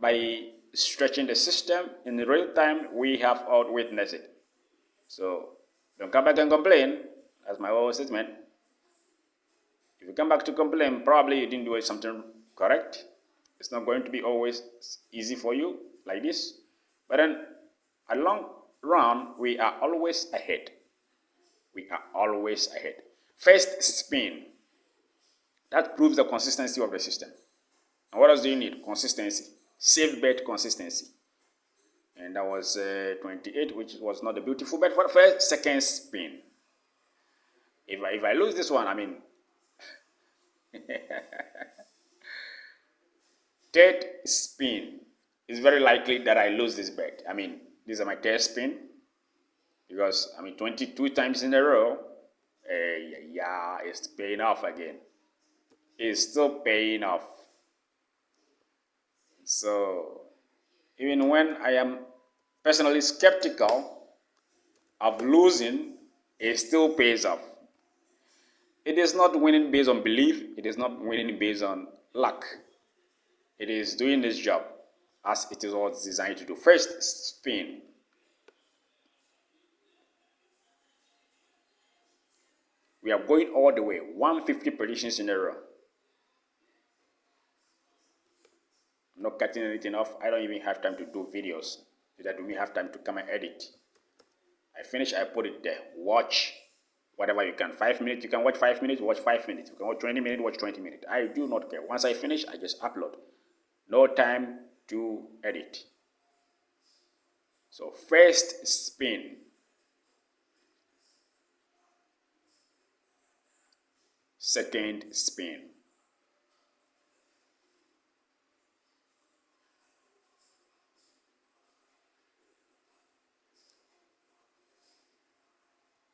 Speaker 1: by stretching the system in real time, we have all witnessed it. So don't come back and complain. That's my whole statement. If you come back to complain, probably you didn't do something correct. It's not going to be always easy for you like this. But then, a long run, we are always ahead. First spin. That proves the consistency of the system. And what else do you need? Consistency. Safe bet consistency. And that was 28, which was not a beautiful bet for the first, second spin. If I lose this one, third spin, it's very likely that I lose this bet. These are my third spin because 22 times in a row. Yeah, it's paying off again. It's still paying off. So even when I am personally skeptical of losing, it still pays off. It is not winning based on belief. It is not winning based on luck. It is doing this job as it is all designed to do. First spin. We are going all the way. 150 predictions in a row. I'm not cutting anything off. I don't even have time to do videos. so that we have time to come and edit. I finish, I put it there. Watch whatever you can. 5 minutes, you can watch 5 minutes, watch 5 minutes. You can watch 20 minutes, watch 20 minutes. I do not care. Once I finish, I just upload. No time to edit. So first spin. Second spin.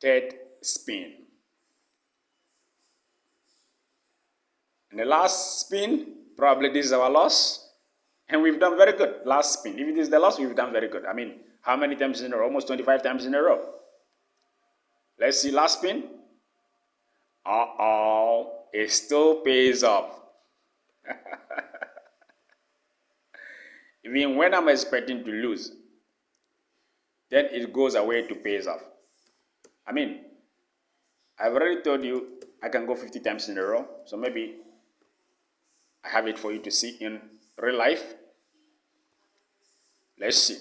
Speaker 1: Third spin. And the last spin, probably this is our loss. And we've done very good. Last spin. If it is the loss, we've done very good. I mean, how many times in a row? Almost 25 times in a row. Let's see last spin. It still pays off. Even when I'm expecting to lose, then it goes away to pays off. I mean, I've already told you I can go 50 times in a row. So maybe I have it for you to see in real life. Let's see.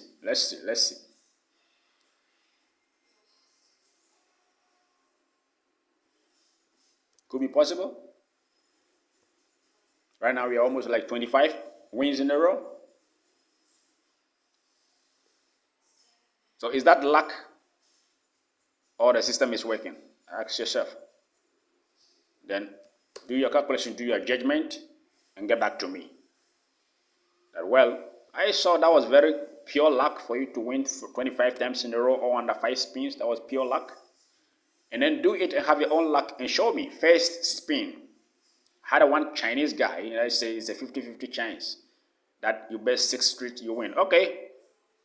Speaker 1: Could be possible. Right now we are almost like 25 wins in a row. So is that luck or the system is working? Ask yourself. Then do your calculation, do your judgment, and get back to me. That, well, I saw that was very pure luck for you to win 25 times in a row or under 5 spins. That was pure luck. And then do it and have your own luck and show me. First spin. I had one Chinese guy, I say it's a 50-50 chance that you bet 6 straight you win. Okay,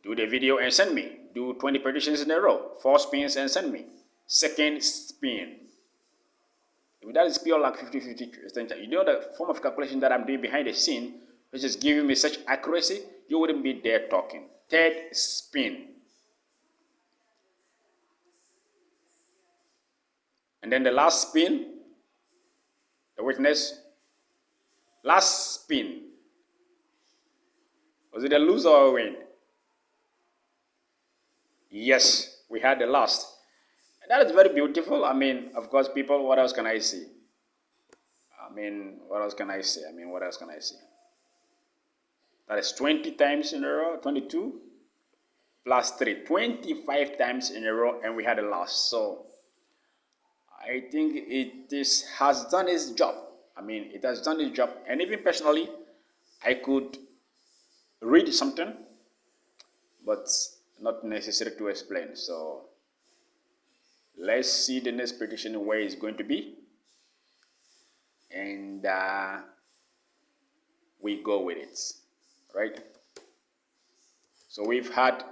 Speaker 1: do the video and send me. Do 20 predictions in a row, 4 spins and send me. Second spin. If that is pure luck, 50-50, you know the form of calculation that I'm doing behind the scene, which is giving me such accuracy, you wouldn't be there talking. Third spin. And then the last spin, the witness, last spin. Was it a lose or a win? Yes, we had the last. And that is very beautiful. I mean, of course, people, what else can I say? What else can I say? That is 20 times in a row, 22 plus 3, 25 times in a row, and we had a loss. So I think has done its job. It has done its job. And even personally, I could read something, but not necessary to explain. So let's see the next prediction where it's going to be. And we go with it, right? So we've had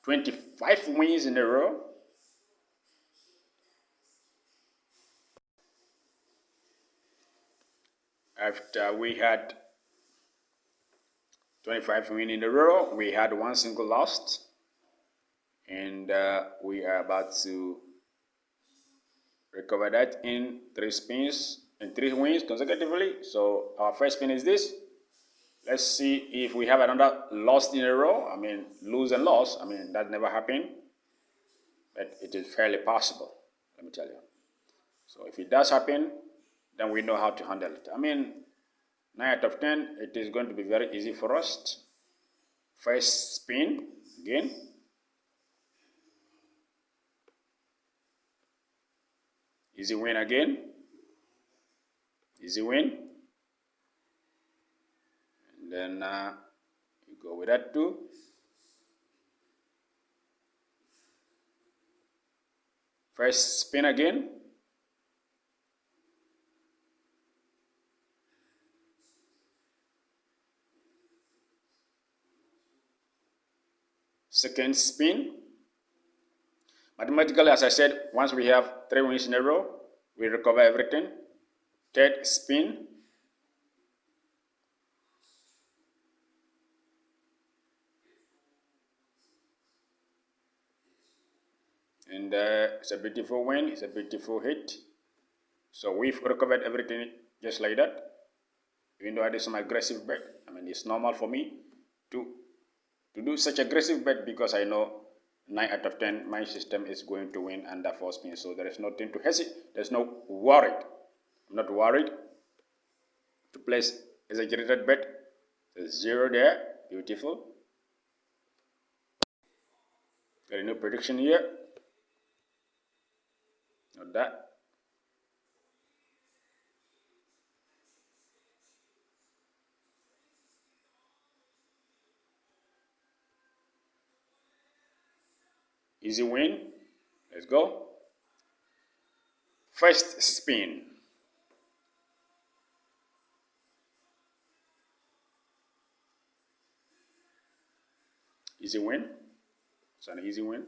Speaker 1: 25 wins in a row. After we had 25 wins in a row, we had one single loss. And we are about to recover that in 3 spins and 3 wins consecutively. So our first spin is this. Let's see if we have another loss in a row. Lose and loss. That never happened, but it is fairly possible, let me tell you. So if it does happen, then we know how to handle it. 9 out of 10, it is going to be very easy for us. First spin again. Easy win again. Easy win. And then you go with that too. First spin again. Second spin. Mathematically, as I said, once we have 3 wins in a row, we recover everything. Third spin. And it's a beautiful win, it's a beautiful hit. So we've recovered everything just like that. even though I did some aggressive bet. I mean, it's normal for me to do such aggressive bet because I know 9 out of 10 my system is going to win under 4 spins. So there is nothing to hesitate. There's no worried. I'm not worried to place exaggerated bet. There's 0 there. Beautiful. Got a new prediction here. Not that. Easy win. Let's go. First spin. Easy win. It's an easy win.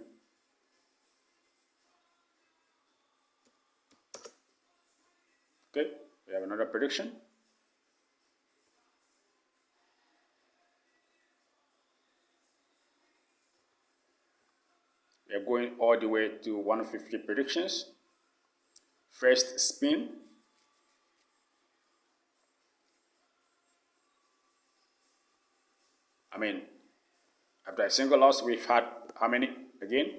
Speaker 1: Okay, we have another prediction. We are going all the way to 150 predictions. First spin. I mean, after a single loss, we've had how many again?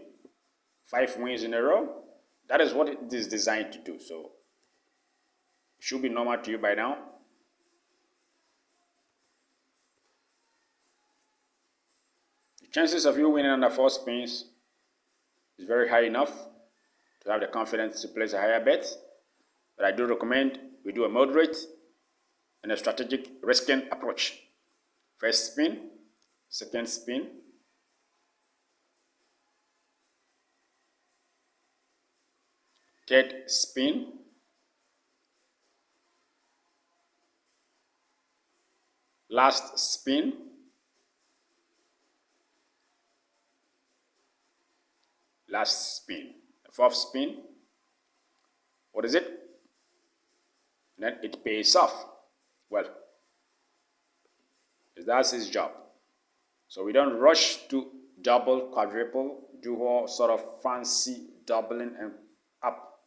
Speaker 1: 5 wins in a row. That is what it is designed to do. So it should be normal to you by now. The chances of you winning under 4 spins is very high enough to have the confidence to place a higher bet. But I do recommend we do a moderate and a strategic risking approach. First spin, second spin, third spin, last spin, last spin, the fourth spin. What is it? And then it pays off. Well, that's his job. So we don't rush to double, quadruple, do all sort of fancy doubling and up.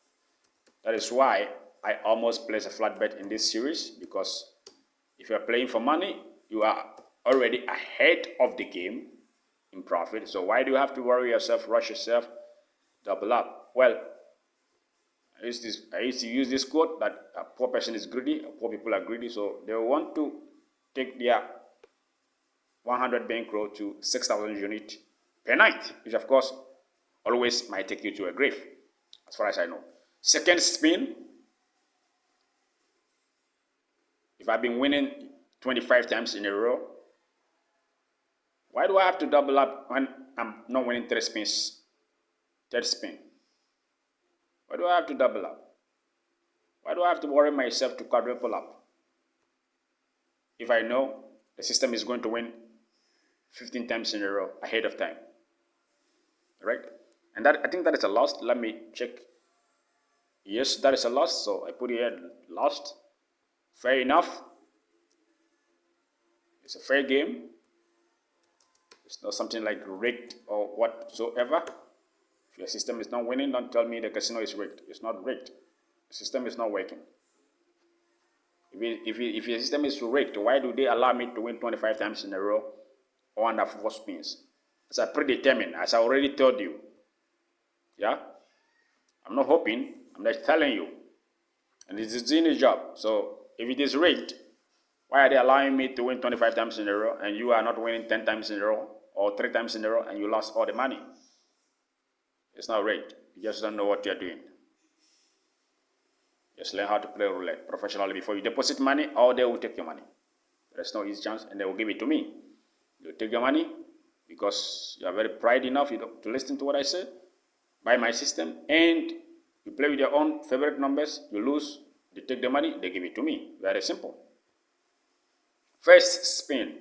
Speaker 1: That is why I almost place a flat bet in this series, because if you're playing for money, you are already ahead of the game in profit. So why do you have to worry yourself, rush yourself, double up? Well, I used to use this quote that a poor person is greedy, poor people are greedy, so they want to take their 100 bankroll to 6,000 units per night, which of course always might take you to a grave, as far as I know. Second spin, if I've been winning 25 times in a row, why do I have to double up when I'm not winning 3 spins? Third spin. Why do I have to double up? Why do I have to worry myself to quadruple up? If I know the system is going to win 15 times in a row ahead of time. Right? And that, I think that is a loss. Let me check. Yes, that is a loss. So I put here lost. Fair enough. It's a fair game. It's not something like rigged or whatsoever. If your system is not winning, don't tell me the casino is rigged. It's not rigged. The system is not working. If your system is rigged, why do they allow me to win 25 times in a row or under 4 spins? It's a predetermine, as I already told you. Yeah? I'm not hoping, I'm just telling you. And it is doing the job. So if it is rigged, why are they allowing me to win 25 times in a row and you are not winning 10 times in a row or 3 times in a row and you lost all the money? It's not rigged. You just don't know what you're doing. Just learn how to play roulette professionally before you deposit money, or they will take your money. There's no easy chance, and they will give it to me. You'll take your money because you are very pride enough to listen to what I say, buy my system, and you play with your own favorite numbers, you lose, they take the money, they give it to me. Very simple. First spin.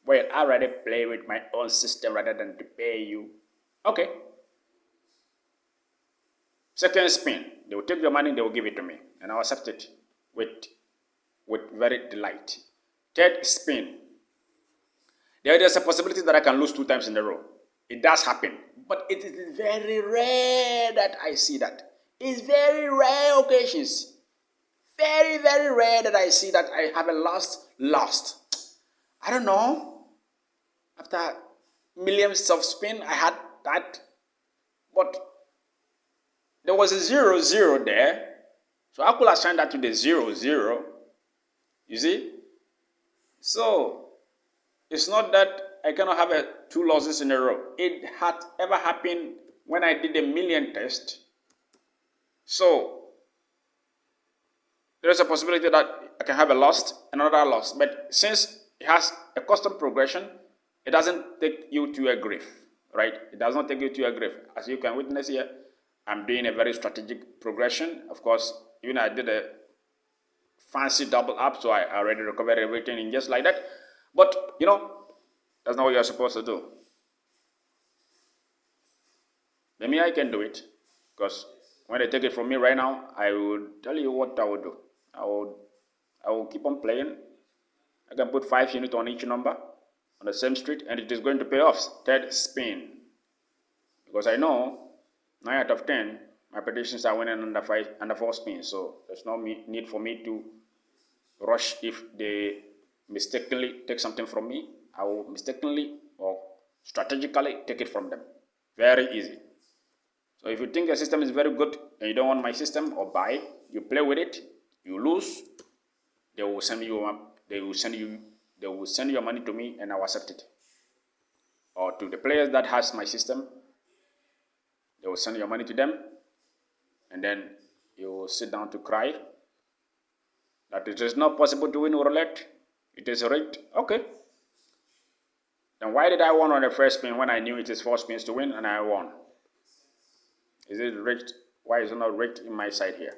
Speaker 1: Well, I'd rather play with my own system rather than to pay you. Okay. Second spin. They will take your money, they will give it to me. And I'll accept it with very delight. Third spin. There's a possibility that I can lose 2 times in a row. It does happen. But it is very rare that I see that. It's very rare occasions. very, very rare that I see that I have a lost. I don't know. After millions of spin, I had that. But there was a 0 there. So I could assign that to the 0. You see? So it's not that I cannot have 2 losses in a row. It had ever happened when I did a million test. So there is a possibility that I can have a loss, another loss. But since it has a custom progression, it doesn't take you to a grave, right? It does not take you to a grave. As you can witness here, I'm doing a very strategic progression. Of course, even I did a fancy double up, so I already recovered everything in just like that. But, that's not what you're supposed to do. Maybe I can do it, because when they take it from me right now, I will tell you what I will do. I will keep on playing. I can put 5 units on each number on the same street, and it is going to pay off. Third spin, because I know 9 out of 10 my predictions are winning under 4 spins. So there's no need for me to rush. If they mistakenly take something from me, I will mistakenly or strategically take it from them. Very easy. So if you think your system is very good and you don't want my system or buy, you play with it, you lose, they will send you your money to me and I will accept it. Or to the players that has my system, they will send your money to them, and then you will sit down to cry that it is not possible to win roulette. It is rigged. Okay. Then why did I win on the first spin when I knew it is 4 spins to win and I won? Is it rigged? Why is it not rigged in my side here?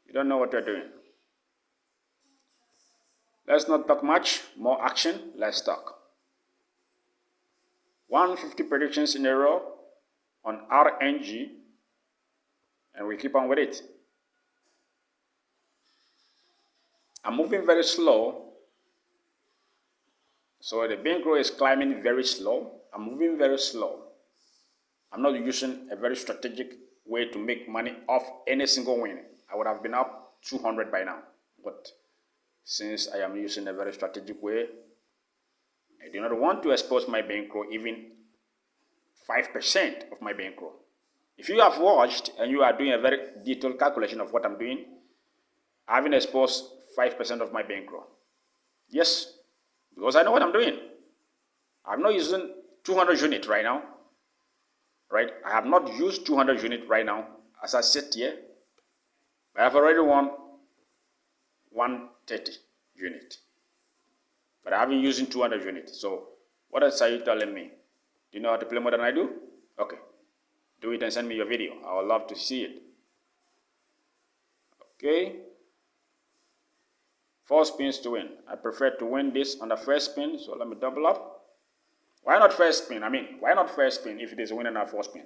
Speaker 1: You don't know what you're doing. Let's not talk much. More action. Let's talk. 150 predictions in a row on RNG, and we keep on with it. I'm moving very slow, so the bankroll is climbing very slow. I'm moving very slow. I'm not using a very strategic way to make money off any single win. I would have been up 200 by now, but since I am using a very strategic way, I do not want to expose my bankroll even 5% of my bankroll. If you have watched and you are doing a very detailed calculation of what I'm doing, I haven't exposed 5% of my bankroll. Yes, because I know what I'm doing. I'm not using 200 units right now. Right? I have not used 200 units right now as I sit here. I have already won 130 units. But I haven't used 200 units. So what else are you telling me? Do you know how to play more than I do? Okay. Do it and send me your video. I would love to see it. Okay. 4 spins to win. I prefer to win this on the first spin. So let me double up. Why not first spin? Why not first spin if it is winning at 4 spin?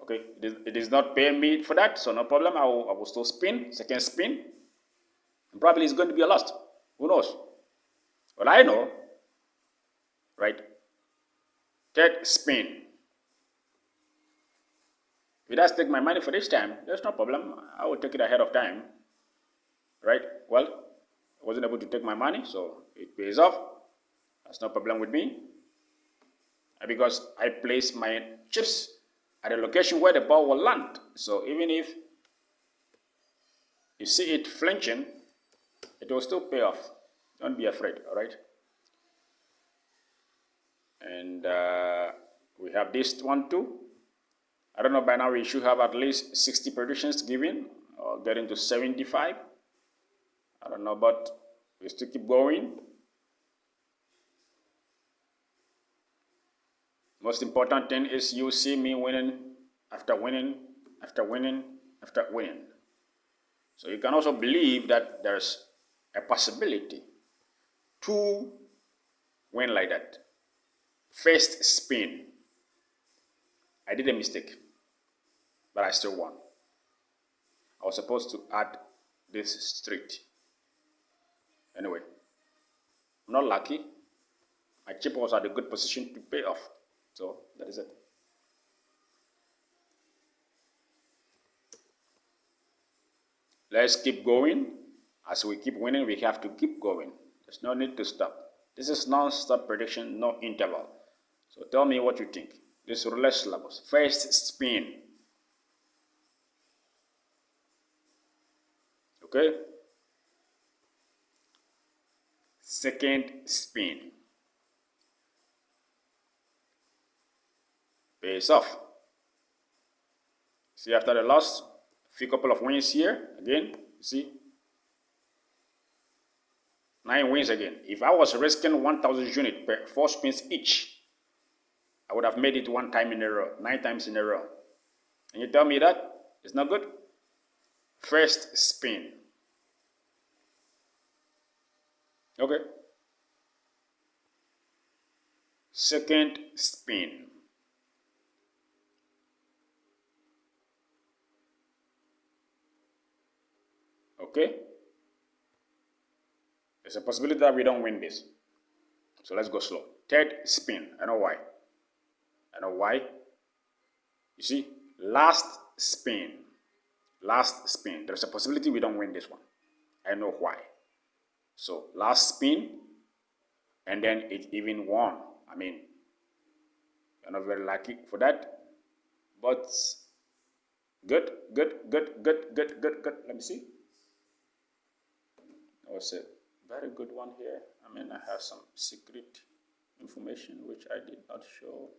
Speaker 1: Okay, it is not paying me for that, so no problem. I will still spin, second spin. And probably it's going to be a loss. Who knows? Well, I know, right? Third spin. If it does take my money for this time, there's no problem. I will take it ahead of time, right? Well, I wasn't able to take my money, so it pays off. That's no problem with me. Because I place my chips at a location where the ball will land. So even if you see it flinching, it will still pay off. Don't be afraid, all right? And we have this one too. I don't know, by now we should have at least 60 predictions given, or getting to 75. I don't know, but we still keep going. Most important thing is you see me winning after winning, after winning, after winning. So you can also believe that there's a possibility to win like that. First spin. I did a mistake, but I still won. I was supposed to add this street. Anyway, I'm not lucky. My chip was at a good position to pay off. So that is it. Let's keep going. As we keep winning, we have to keep going. There's no need to stop. This is non-stop prediction, no interval. So tell me what you think. This roulette levels. First spin. Okay. Second spin. Pays off. See, after the loss, a few couple of wins here. Again, you see. 9 wins again. If I was risking 1,000 units per 4 spins each, I would have made it 1 time in a row, 9 times in a row. And you tell me that? It's not good? First spin. Okay. Second spin. Okay. There's a possibility that we don't win this. So let's go slow. Third spin. I know why. I know why. You see, last spin. Last spin. There's a possibility we don't win this one. I know why. So last spin, and then it even won. I mean, you're not very lucky for that, but good. Let me see. That was a very good one here. I mean, I have some secret information which I did not show.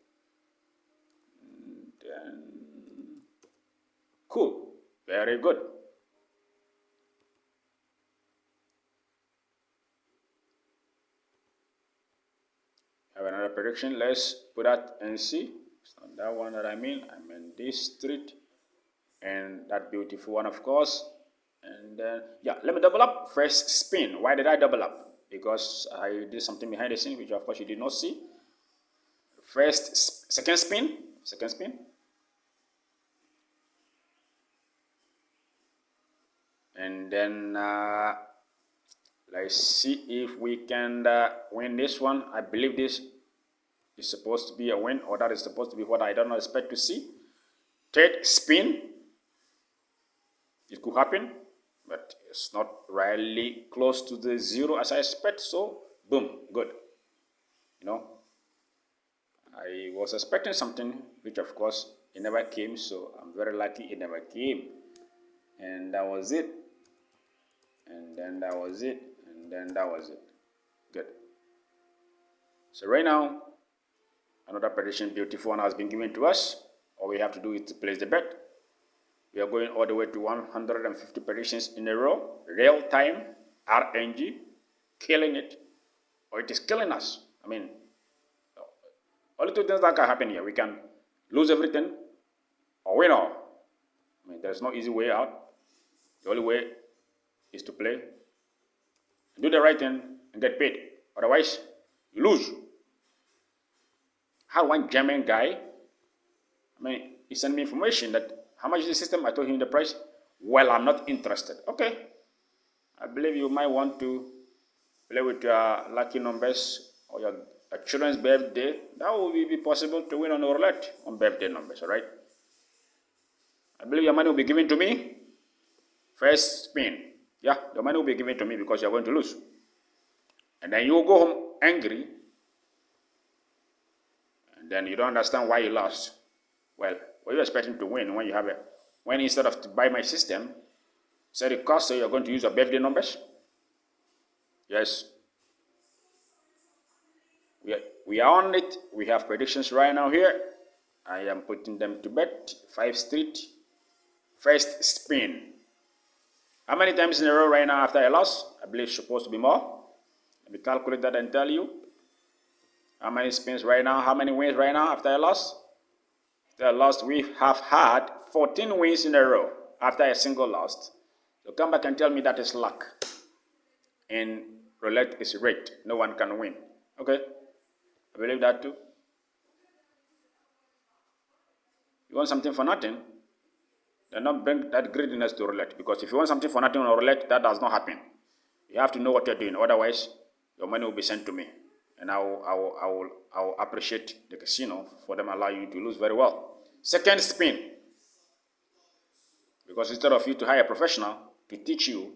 Speaker 1: And then, cool, very good. Have another prediction. Let's put that and see. It's not that one that I mean this street, and that beautiful one, of course. And then, yeah, let me double up. First spin. Why did I double up? Because I did something behind the scene, which of course you did not see. Second spin. And then, let's see if we can win this one. I believe this is supposed to be a win, or that is supposed to be what I don't expect to see. Third spin. It could happen, but it's not really close to the 0 as I expect. So, boom, good. You know, I was expecting something, which of course it never came. So I'm very lucky it never came. And that was it. And then that was it. And then that was it. Good. So right now, another prediction, beautiful one, has been given to us. All we have to do is to place the bet. We are going all the way to 150 predictions in a row. Real time, RNG, killing it. Or it is killing us. I mean, only 2 things that can happen here. We can lose everything or win all. I mean, there's no easy way out. The only way is to play, do the right thing, and get paid. Otherwise, you lose. I had one German guy, I mean, he sent me information that, how much is the system? I told him the price. Well, I'm not interested. Okay. I believe you might want to play with your lucky numbers or your children's birthday. That will be possible to win on a roulette on birthday numbers, all right? I believe your money will be given to me. First spin. Yeah, your money will be given to me because you're going to lose. And then you will go home angry. And then you don't understand why you lost. Well, were you expecting to win when you have when instead of to buy my system, set it cost, so you're going to use your birthday numbers? Yes. We are on it. We have predictions right now here. I am putting them to bet. 5 street. First spin. How many times in a row right now after a loss? I believe it's supposed to be more. Let me calculate that and tell you. How many spins right now? How many wins right now after a loss? After a loss, we have had 14 wins in a row after a single loss. So come back and tell me that is luck. And roulette is rigged. No one can win. Okay? I believe that too. You want something for nothing? Then don't bring that greediness to roulette. Because if you want something for nothing on roulette, that does not happen. You have to know what you're doing. Otherwise, your money will be sent to me. And I will appreciate the casino for them allowing you to lose very well. Second spin. Because instead of you to hire a professional to teach you,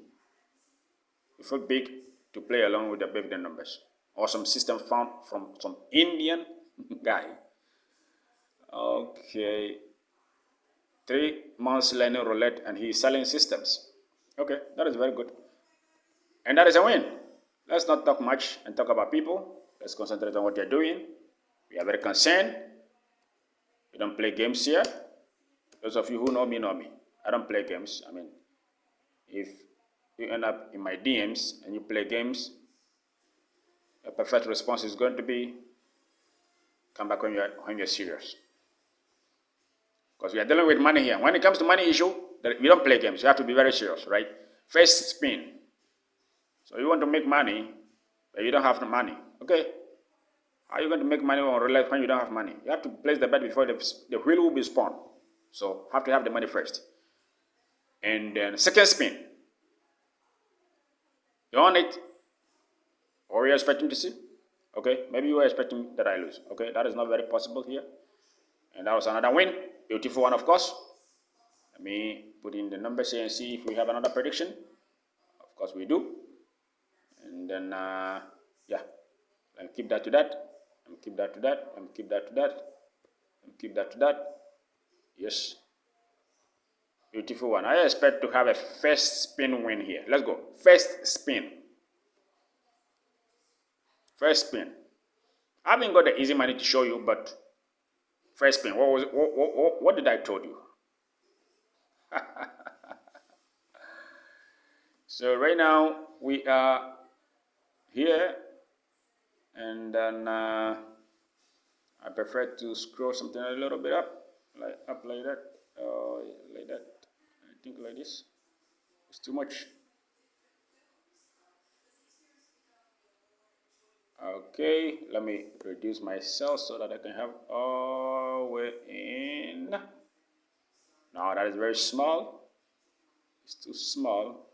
Speaker 1: if you big, to play along with the big numbers. Or some system found from some Indian guy. Okay. 3 months learning roulette and he's selling systems. Okay, that is very good. And that is a win. Let's not talk much and talk about people. Let's concentrate on what they're doing. We are very concerned. We don't play games here. Those of you who know me know me. I don't play games. I mean, if you end up in my DMs and you play games, the perfect response is going to be, come back when you're serious. Because we are dealing with money here. When it comes to money issue, we don't play games. You have to be very serious, right? First spin. So you want to make money, but you don't have the money. Okay? How are you going to make money on roulette when you don't have money? You have to place the bet before the wheel will be spun. So have to have the money first. And then second spin. You own it. Or you're expecting to see. Okay? Maybe you were expecting that I lose. Okay? That is not very possible here. And that was another win. Beautiful one, of course. Let me put in the numbers here and see if we have another prediction. Of course we do. And then, yeah. And keep that to that. And keep that to that. And keep that to that. And keep that to that. Yes. Beautiful one. I expect to have a first spin win here. Let's go. First spin. First spin. I haven't got the easy money to show you, but first spin. What did I told you? So right now we are here, and then I prefer to scroll something a little bit up like that, like that. I think like this. It's too much. Okay, let me reduce my cells so that I can have all the way in. No, that is very small. It's too small.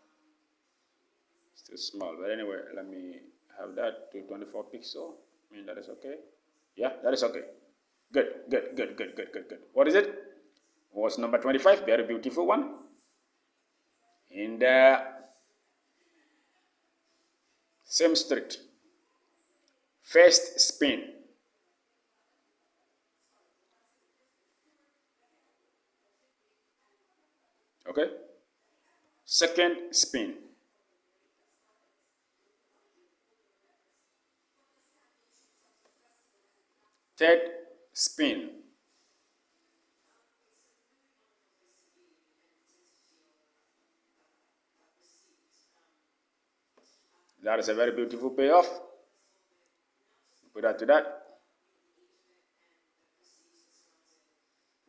Speaker 1: It's too small. But anyway, let me have that to 24 pixel. I mean, that is okay. Yeah, that is okay. Good. What is it? What's number 25? Very beautiful one. In the same street. First spin. Okay. Second spin. Third spin. That is a very beautiful payoff. Put that to that.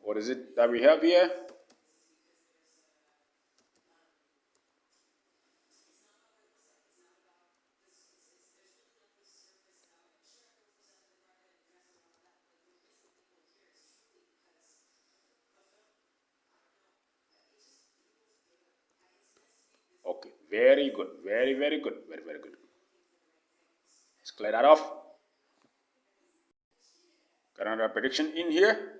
Speaker 1: What is it that we have here? Okay, very good. Very good. Very good. Let's clear that off. Got another prediction in here.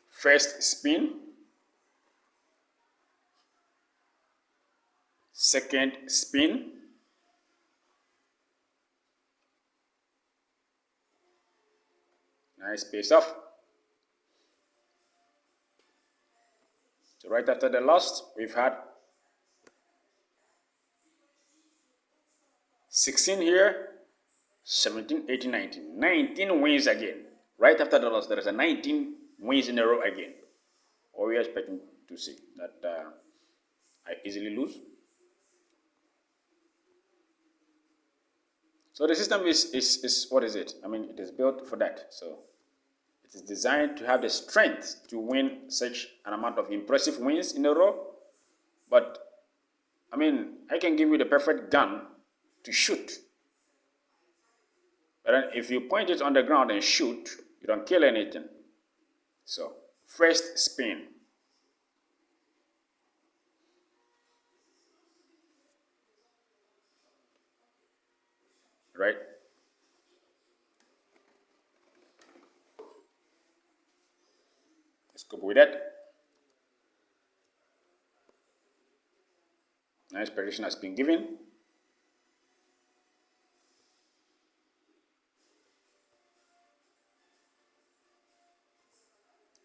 Speaker 1: First spin. Second spin. Nice pace off. So right after the last, we've had 16 here, 17, 18, 19. 19 wins again. Right after the loss, there is a 19 wins in a row again. Or we are expecting to see that I easily lose. So the system is what is it? I mean, it is built for that. So it is designed to have the strength to win such an amount of impressive wins in a row. But I mean, I can give you the perfect gun to shoot. But then if you point it on the ground and shoot, you don't kill anything. So first spin. right? Let's go with that. Nice prediction has been given.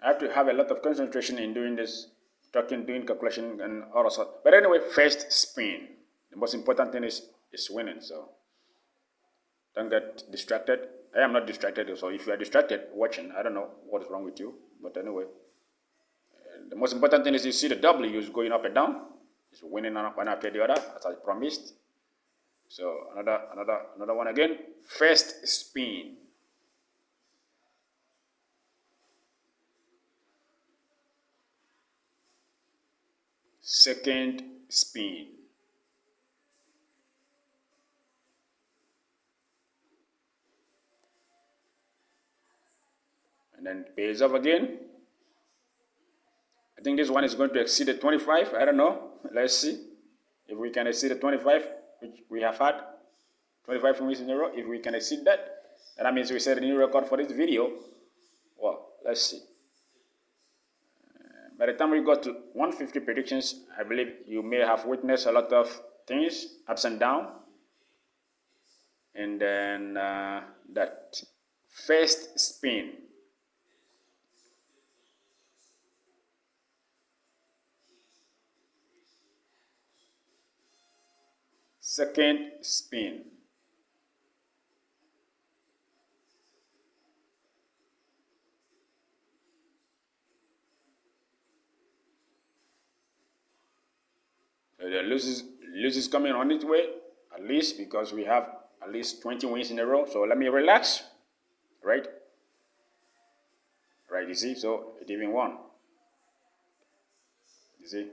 Speaker 1: I have to have a lot of concentration in doing this, talking, doing calculation, and all of that. But anyway, first spin. The most important thing is winning. So don't get distracted. I am not distracted. So if you are distracted watching, I don't know what is wrong with you. But anyway, the most important thing is you see the W's going up and down. It's winning one after the other, as I promised. So another one again. First spin. Second spin. And then pays off again. I think this one is going to exceed the 25. I don't know. Let's see if we can exceed the 25, which we have had 25 wins in a row. If we can exceed that, that means we set a new record for this video. Well, let's see. By the time we got to 150 predictions, I believe you may have witnessed a lot of things, ups and downs. And then that first spin. Second spin. So the losses coming on its way, at least because we have at least 20 wins in a row. So let me relax, right? Right, you see, so it even won. You see,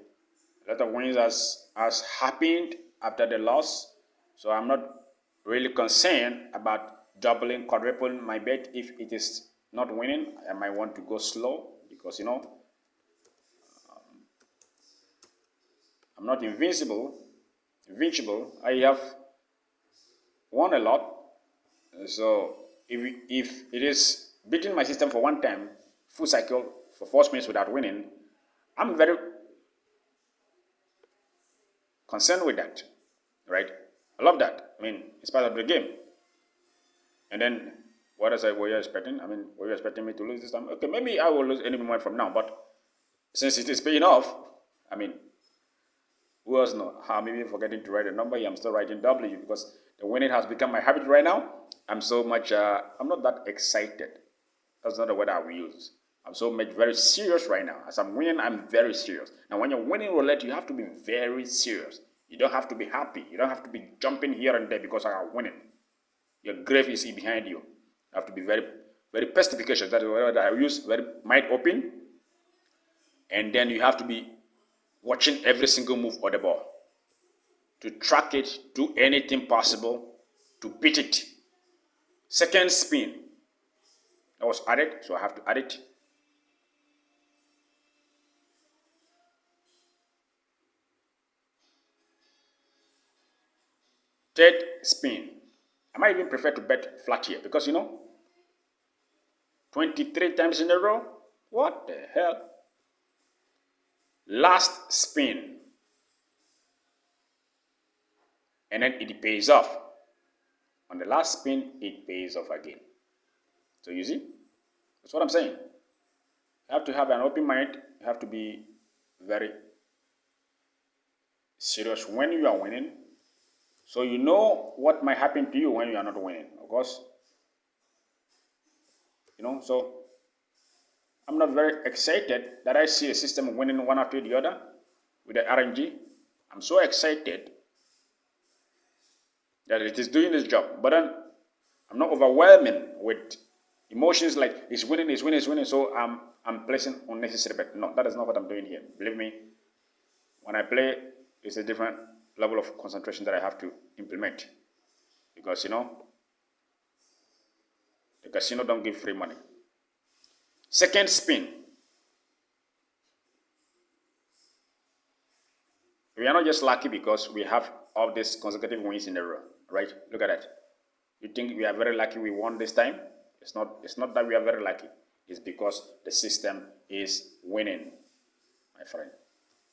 Speaker 1: a lot of wins has happened after the loss. So I'm not really concerned about doubling, quadrupling my bet if it is not winning. I might want to go slow because, you know, I'm not invincible. I have won a lot. So if it is beating my system for one time, full cycle for 4 spins without winning, I'm very concerned with that, right? I love that. I mean, it's part of the game. And then, what else were you expecting? I mean, were you expecting me to lose this time? Okay, maybe I will lose any moment from now, but since it is paying off, I mean, who else knows? I'm even forgetting to write a number here. I'm still writing W because the winning has become my habit right now. I'm not that excited. That's not the word I will use. I'm so much very serious right now. As I'm winning, I'm very serious. Now, when you're winning roulette, you have to be very serious. You don't have to be happy. You don't have to be jumping here and there because I am winning. Your grave is behind you. You have to be very, very perspicacious. That is the word I use, very mind open. And then you have to be watching every single move of the ball. To track it, do anything possible to beat it. Second spin. That was added, so I have to add it. Third spin. I might even prefer to bet flat here because, you know, 23 times in a row. What the hell? Last spin. And then it pays off. On the last spin, it pays off again. So you see, that's what I'm saying. You have to have an open mind. You have to be very serious when you are winning. So you know what might happen to you when you are not winning, of course. You know, so I'm not very excited that I see a system winning one after the other with the RNG. I'm so excited that it is doing its job. But then I'm not overwhelming with emotions like it's winning, so I'm placing unnecessary bet. No, that is not what I'm doing here. Believe me, when I play, it's a different level of concentration that I have to implement. Because, you know, the casino don't give free money. Second spin. We are not just lucky because we have all these consecutive wins in a row, right? Look at that. You think we are very lucky we won this time? It's not that we are very lucky. It's because the system is winning, my friend.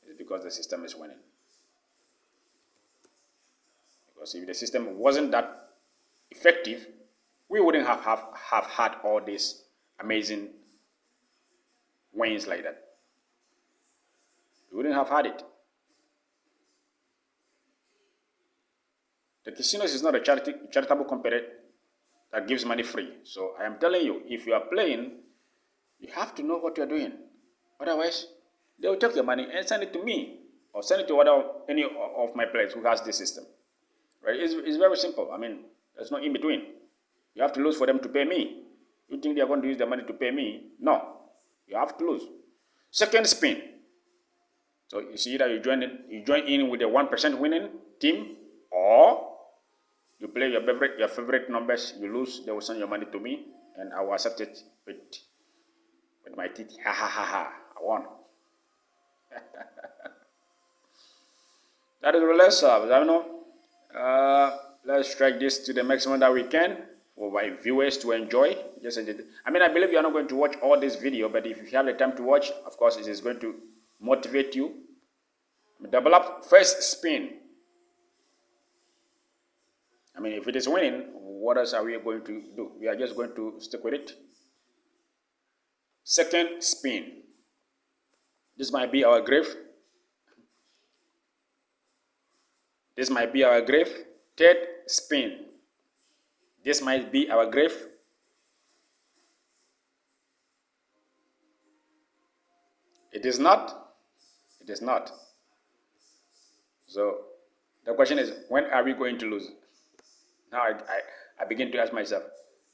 Speaker 1: It's because the system is winning. Because if the system wasn't that effective, we wouldn't have had all these amazing wins like that. We wouldn't have had it. The casinos is not a charitable company that gives money free. So I am telling you, if you are playing, you have to know what you are doing. Otherwise, they will take your money and send it to me or send it to any of my players who has this system. Right? It's very simple. I mean, there's no in between. You have to lose for them to pay me. You think they are going to use their money to pay me? No. You have to lose. Second spin. So you see that you join in with a 1% winning team, or you play your favorite numbers, you lose, they will send your money to me, and I will accept it with my teeth. Ha ha ha ha. I won. That is Roulette Software. I know. Let's drag this to the maximum that we can for my viewers to enjoy. I believe you are not going to watch all this video, but if you have the time to watch, of course, it is going to motivate you. Double up, first spin. If it is winning, what else are we going to do? We are just going to stick with it. Second spin. This might be our grave. This might be our grave. Third spin. This might be our grave. It is not. It is not. So the question is, when are we going to lose? Now I begin to ask myself,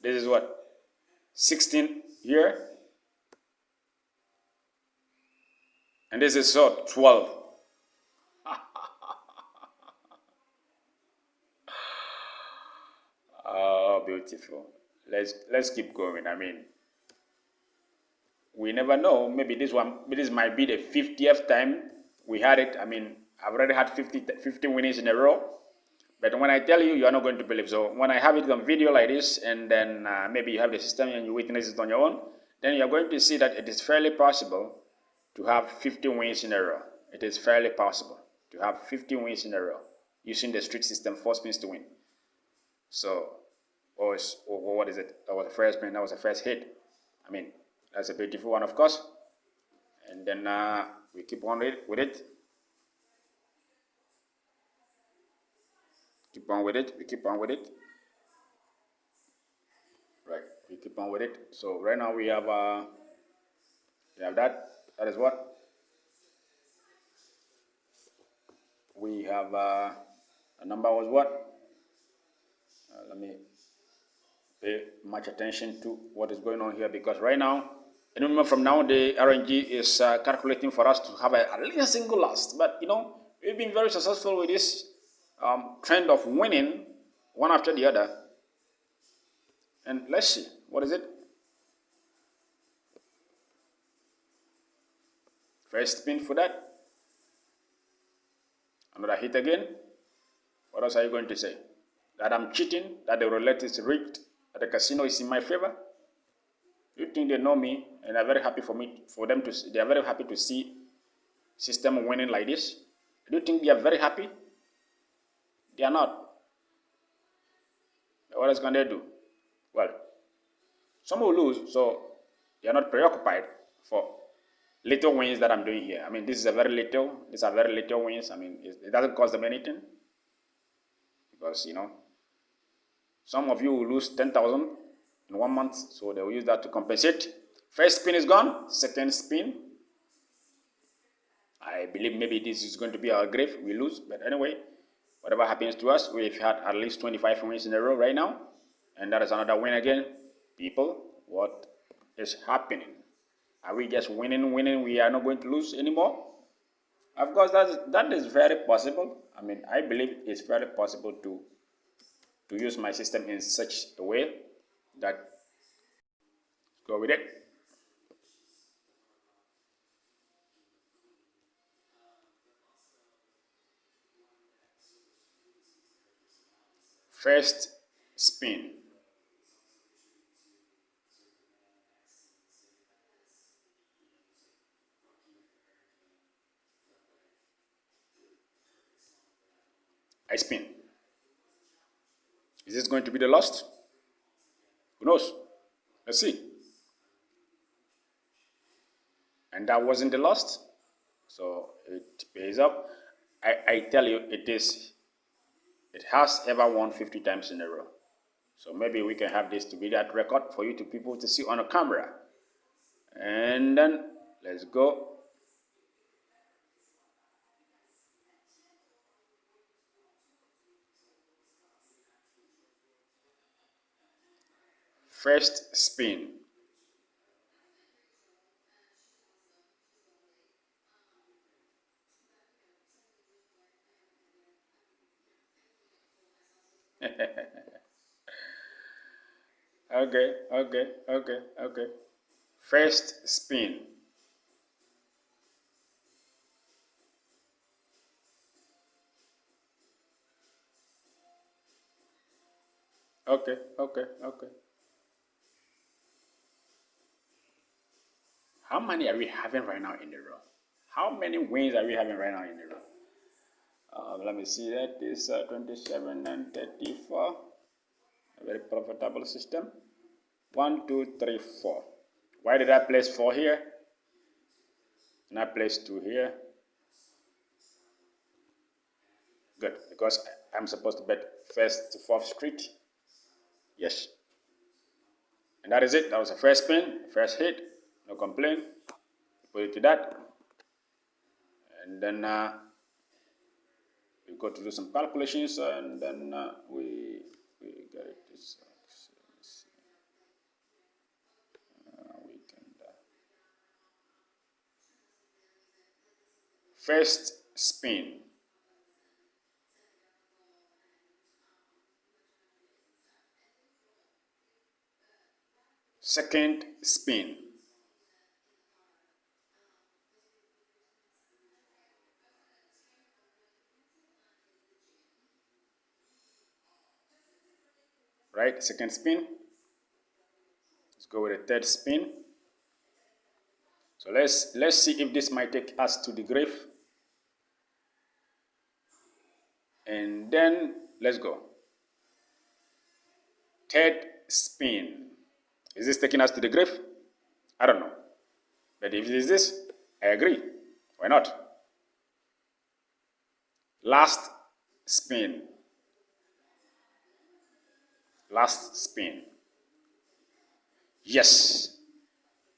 Speaker 1: this is what? 16 here. And this is 12. Oh, beautiful. Let's keep going. We never know. Maybe this might be the 50th time we had it. I've already had 50 winnings in a row. But when I tell you, you are not going to believe. So when I have it on video like this, and then maybe you have the system and you witness it on your own, then you're going to see that it is fairly possible to have 50 wins in a row. It is fairly possible to have 50 wins in a row using the street system, 4 spins to win. So, what is it? That was the first spin. That was the first hit. That's a beautiful one, of course. And then we keep on with it. Keep on with it. We keep on with it. Right. We keep on with it. So right now we have that. That is what we have. The number was what? Let me pay much attention to what is going on here, because right now, any moment from now, the RNG is calculating for us to have at least a single loss. But we've been very successful with this trend of winning one after the other. And let's see, what is it? First spin for that. Another hit again. What else are you going to say? That I'm cheating, that the roulette is rigged, that the casino is in my favor? You think they know me and are very happy they are very happy to see system winning like this? Do you think they are very happy? They are not. What else can they do? Well, some will lose, so they are not preoccupied for little wins that I'm doing here. These are very little wins. It doesn't cost them anything. Because, some of you will lose 10,000 in 1 month, so they will use that to compensate. First spin is gone. Second spin. I believe maybe this is going to be our grave. We lose, but anyway, whatever happens to us, we've had at least 25 wins in a row right now, and that is another win again. People, what is happening? Are we just winning? We are not going to lose anymore? Of course, that is very possible. I believe it's very possible to use my system in such a way that, go with it. First spin. I spin. Is this going to be the last? Who knows? Let's see. And that wasn't the last. So it pays up. I tell you, it has ever won 50 times in a row. So maybe we can have this to be that record for you to people to see on a camera. And then let's go. First spin. Okay. First spin. Okay. How many are we having right now in a row? How many wins are we having right now in a row? Let me see that. This 27 and 34. A very profitable system. 1, 2, 3, 4. Why did I place 4 here? And I place 2 here. Good, because I'm supposed to bet first to fourth street. Yes. And that is it. That was the first spin, first hit. No complaint. Put it to that. And then we got to do some calculations, and then we got it. This, we can first spin. Second spin. Right, second spin. Let's go with a third spin. So let's see if this might take us to the grave. And then let's go. Third spin. Is this taking us to the grave? I don't know. But if it is this, I agree. Why not? Last spin. Last spin. Yes.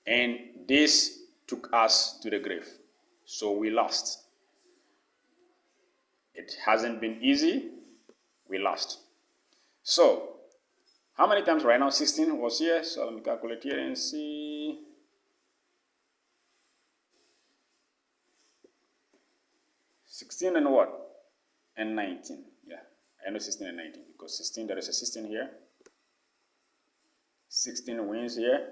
Speaker 1: And this took us to the grave. So we lost. It hasn't been easy. We lost. So, how many times right now? 16 was here. So let me calculate here and see. 16 and what? And 19. Yeah, I know 16 and 19 because 16, there is a 16 here. 16 wins here.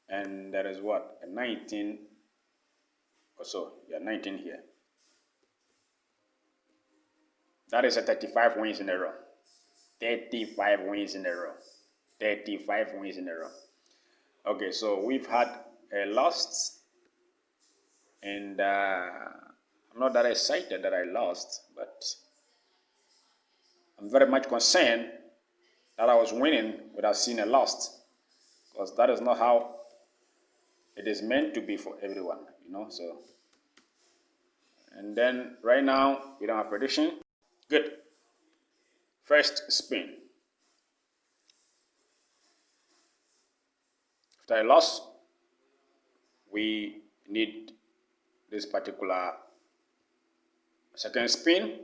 Speaker 1: And there is what? A 19 or so. Yeah, 19 here. That is a 35 wins in a row. 35 wins in a row. 35 wins in a row. Okay, so we've had a loss. And I'm not that excited that I lost, but I'm very much concerned that I was winning without seeing a loss, because that is not how it is meant to be for everyone, you know. So, and then right now we don't have prediction. Good. First spin. After I lost, we need this particular second spin,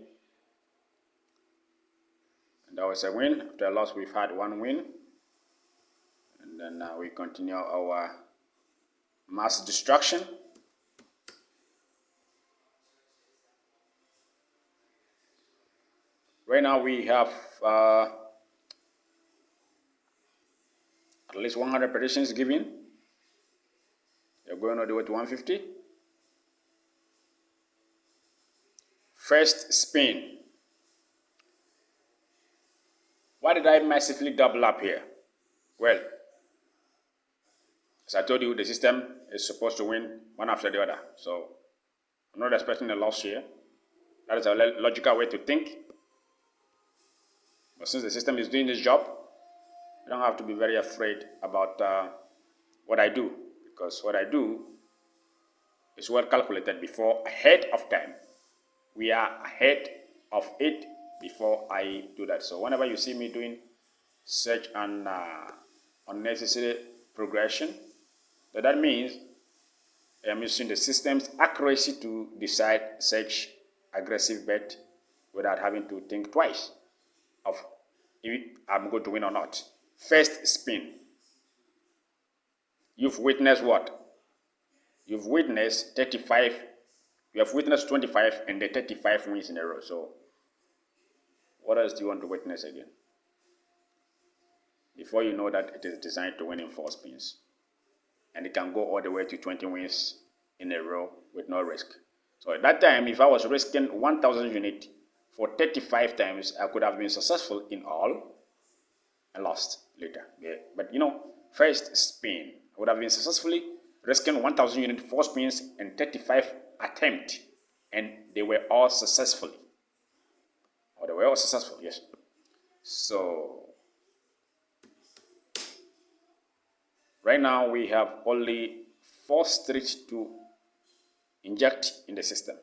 Speaker 1: and that was a win. After I lost, we've had one win, and then we continue our mass destruction. Right now we have at least 100 predictions given. You're going all the way to 150. First spin. Why did I massively double up here? Well, as I told you, the system is supposed to win one after the other. So I'm not expecting a loss here. That is a logical way to think. But since the system is doing this job, I don't have to be very afraid about what I do, because what I do is well calculated before, ahead of time. We are ahead of it before I do that. So whenever you see me doing such an unnecessary progression, that means I'm using the system's accuracy to decide such aggressive bet without having to think twice of if I'm going to win or not. First spin. You've witnessed what? You've witnessed 35. You have witnessed 25 and the 35 wins in a row. So what else do you want to witness again? Before you know that it is designed to win in 4 spins. And it can go all the way to 20 wins in a row with no risk. So at that time, if I was risking 1,000 units for 35 times, I could have been successful in all and lost later. Yeah. But first spin, I would have been successfully risking 1,000 units, 4 spins, and 35 attempts. And they were all successful. Or they were all successful, yes. So right now we have only 4 streets to inject in the system.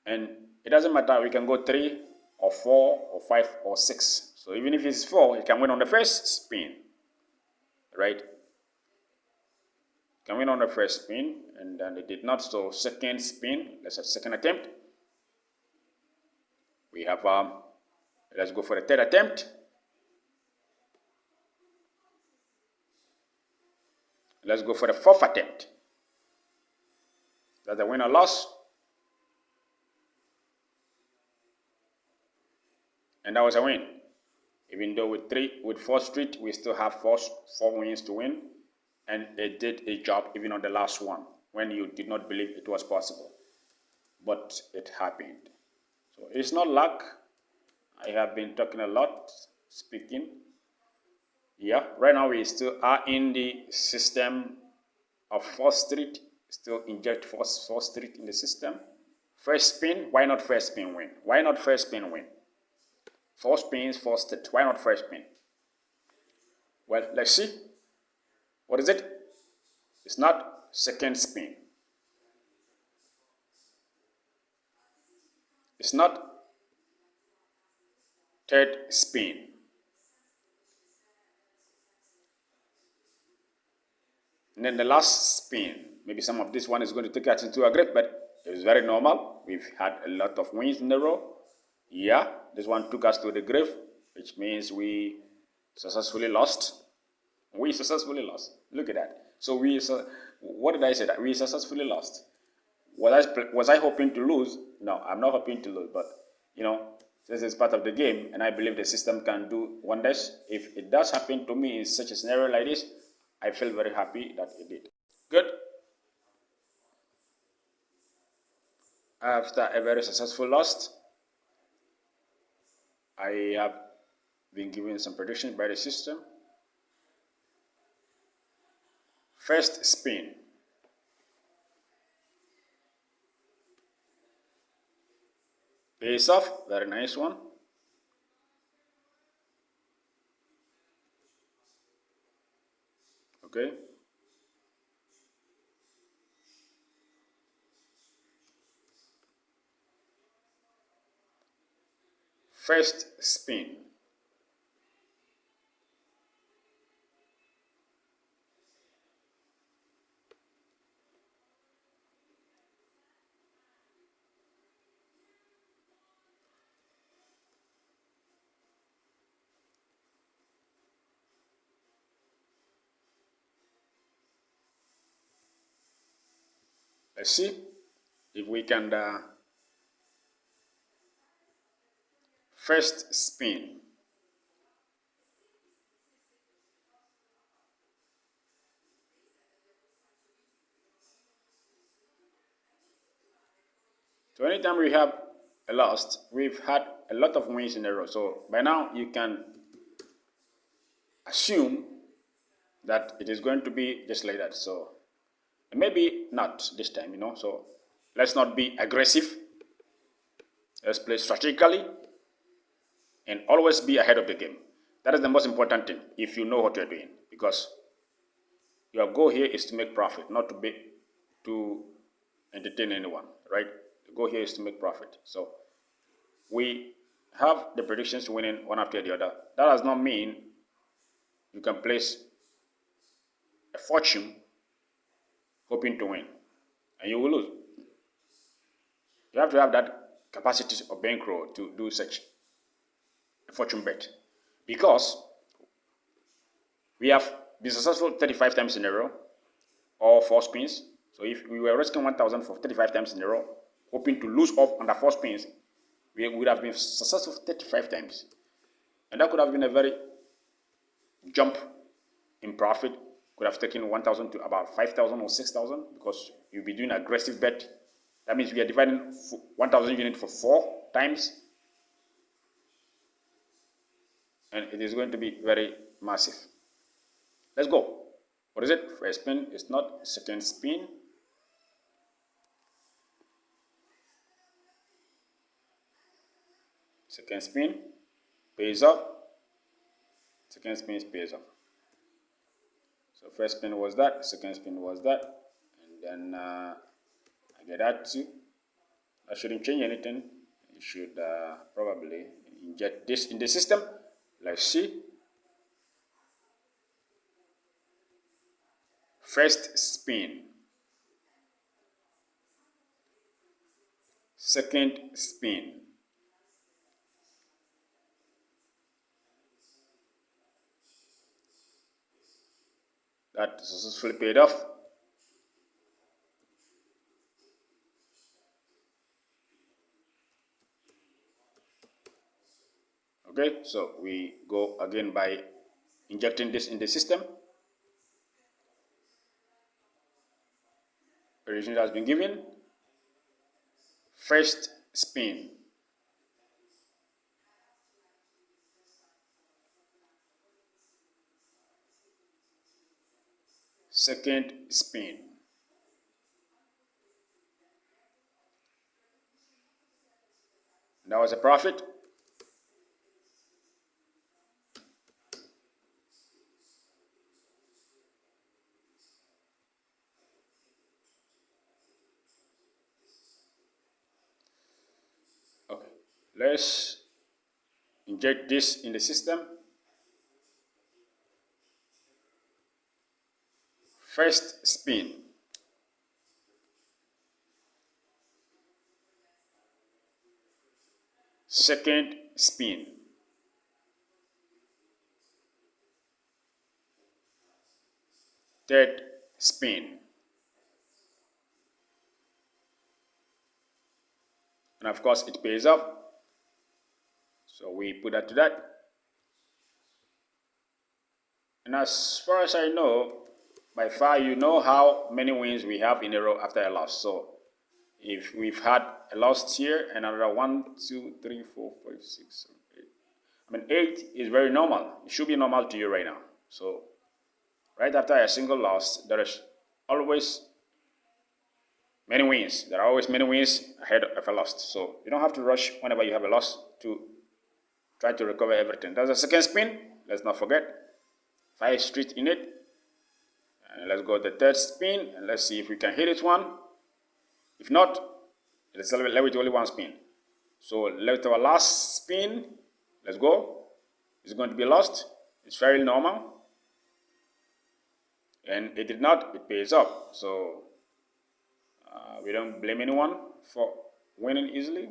Speaker 1: And it doesn't matter, we can go 3 or 4 or 5 or 6. So even if it's 4, it can win on the first spin, right? Can win on the first spin, and then it did not. So second spin, let's have second attempt. We have, let's go for the third attempt. Let's go for the fourth attempt. That's the win or loss. And that was a win. Even though with 4 street, we still have 4 wins to win. And it did a job even on the last one, when you did not believe it was possible. But it happened. So it's not luck. I have been talking a lot, speaking. Yeah, right now we still are in the system of 4 street. Still inject 4 street in the system. First spin, why not first spin win? Why not first spin win? 4 spins, 4 street. Why not first spin? Well, let's see. What is it? It's not second spin. It's not third spin. And then the last spin. Maybe some of this one is going to take us into a grave, but it's very normal. We've had a lot of wins in a row. Yeah, this one took us to the grave, which means we successfully lost. We successfully lost. Look at that. So what did I say? That we successfully lost. Was I hoping to lose? No, I'm not hoping to lose. But since it's part of the game, and I believe the system can do wonders. If it does happen to me in such a scenario like this, I feel very happy that it did. Good. After a very successful loss, I have been given some predictions by the system. First spin. Pays off, very nice one. Okay. First spin. Let's see if we can first spin. So anytime we have lost, we've had a lot of wins in a row. So by now you can assume that it is going to be just like that. So maybe not this time, So let's not be aggressive. Let's play strategically and always be ahead of the game. That is the most important thing if you know what you're doing, because your goal here is to make profit, not to entertain anyone, right? The goal here is to make profit. So we have the predictions winning one after the other. That does not mean you can place a fortune hoping to win and you will lose. You have to have that capacity of bankroll to do such a fortune bet, because we have been successful 35 times in a row, or 4 spins. So if we were risking 1,000 for 35 times in a row, hoping to lose off under 4 spins, we would have been successful 35 times. And that could have been a very jump in profit. Could have taken 1,000 to about 5,000 or 6,000, because you'll be doing aggressive bet. That means we are dividing 1,000 units for 4 times. And it is going to be very massive. Let's go. What is it? First spin is not, second spin. Second spin pays off. Second spin pays off. So first spin was that, second spin was that, and then I get that too. That shouldn't change anything. You should probably inject this in the system. Let's see. First spin, second spin, that successfully paid off. Okay, so we go again by injecting this in the system. Prediction has been given. First spin, second spin, that was a profit. Okay, let's inject this in the system. First spin, second spin, third spin, and of course it pays off. So we put that to that. And as far as I know, by far you know how many wins we have in a row after a loss. So if we've had a loss here, another 1, 2, 3, 4, 5, 6, 7, 8. 8 is very normal. It should be normal to you right now. So right after a single loss, there is always many wins. There are always many wins ahead of a loss. So you don't have to rush whenever you have a loss to try to recover everything. That's the second spin. Let's not forget. 5 street in it. And let's go the third spin, and let's see if we can hit it one. If not, let's leave it only 1 spin. So left our last spin. Let's go. It's going to be lost. It's very normal. And it did not. It pays up. So we don't blame anyone for winning easily.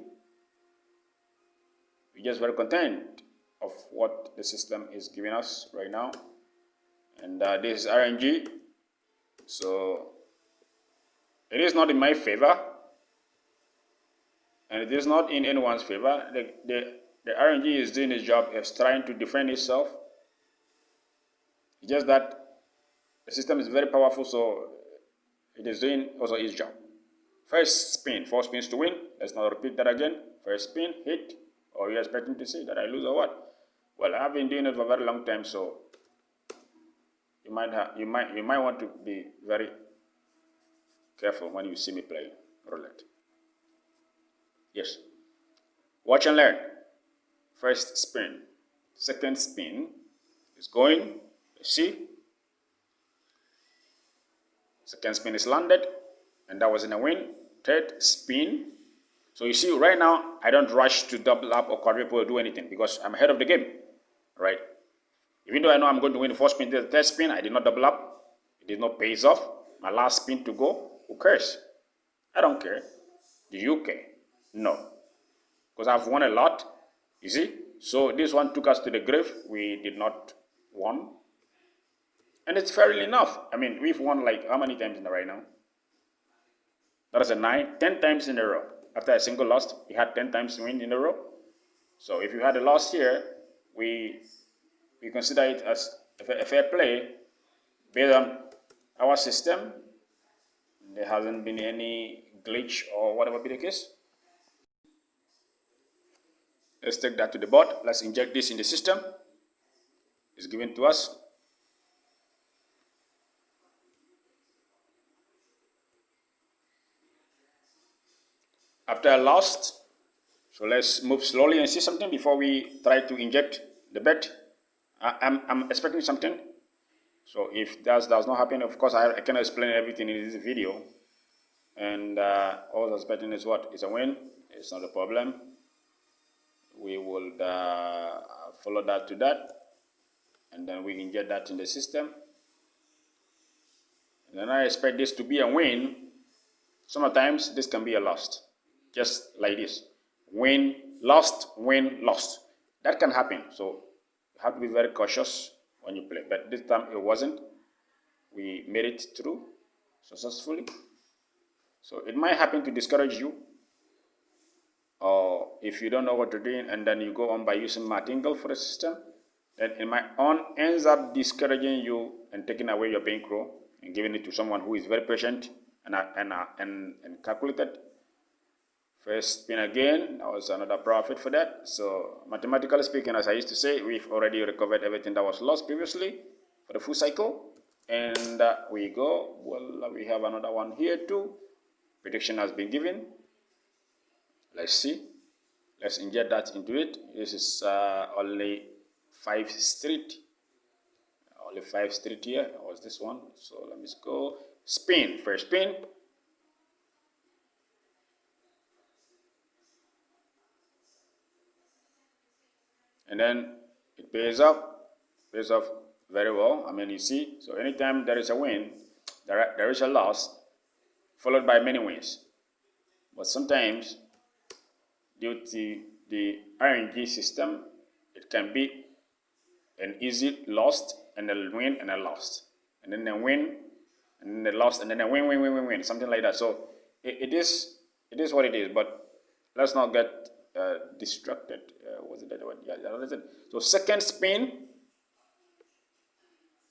Speaker 1: We're just very content of what the system is giving us right now. And this is RNG. So it is not in my favor, and it is not in anyone's favor. The RNG is doing its job. It's trying to defend itself. It's just that the system is very powerful, so it is doing also its job. First spin, 4 spins to win. Let's not repeat that again. First spin, hit, or you're expecting to see that I lose or what? Well, I've been doing it for a very long time, so you might want to be very careful when you see me play roulette. Yes. Watch and learn. First spin. Second spin is going. See? Second spin is landed, and that was in a win. Third spin. So you see, right now, I don't rush to double up or quadruple or do anything because I'm ahead of the game, right? Even though I know I'm going to win the first spin, the third spin, I did not double up. It did not pay off. My last spin to go, who cares? I don't care. Do you care? No. Because I've won a lot, you see? So this one took us to the grave. We did not won. And it's fairly enough. I mean, we've won like how many times in a row right now? That is a 9, 10 times in a row. After a single loss, we had 10 times win in a row. So if you had a loss here, we consider it as a fair play based on our system. There hasn't been any glitch or whatever be the case. Let's take that to the board. Let's inject this in the system. It's given to us. After I lost, so let's move slowly and see something before we try to inject the bet. I'm expecting something. So if that does not happen, of course, I cannot explain everything in this video. And all I was expecting is what? It's a win. It's not a problem. We will follow that to that. And then we inject that in the system. And then I expect this to be a win. Sometimes this can be a loss. Just like this. Win, lost, win, lost. That can happen. So you have to be very cautious when you play. But this time it wasn't. We made it through successfully. So it might happen to discourage you. Or if you don't know what to do and then you go on by using martingale for the system, then it might ends up discouraging you and taking away your bankroll and giving it to someone who is very patient and calculated. First spin again, that was another profit for that. So mathematically speaking, as I used to say, we've already recovered everything that was lost previously for the full cycle. And we go, well, we have another one here too. Prediction has been given. Let's see. Let's inject that into it. This is only 5 street. Only 5 street here. Was this one? So let me just go. Spin. First spin. And then it pays off very well. I mean, you see, so anytime there is a win, there is a loss, followed by many wins. But sometimes, due to the RNG system, it can be an easy loss, and a win, and a loss. And then a win, and then a loss, and then a win, something like that. So it is what it is, but let's not get distracted. Was it that one? Yeah, that's it. So second spin.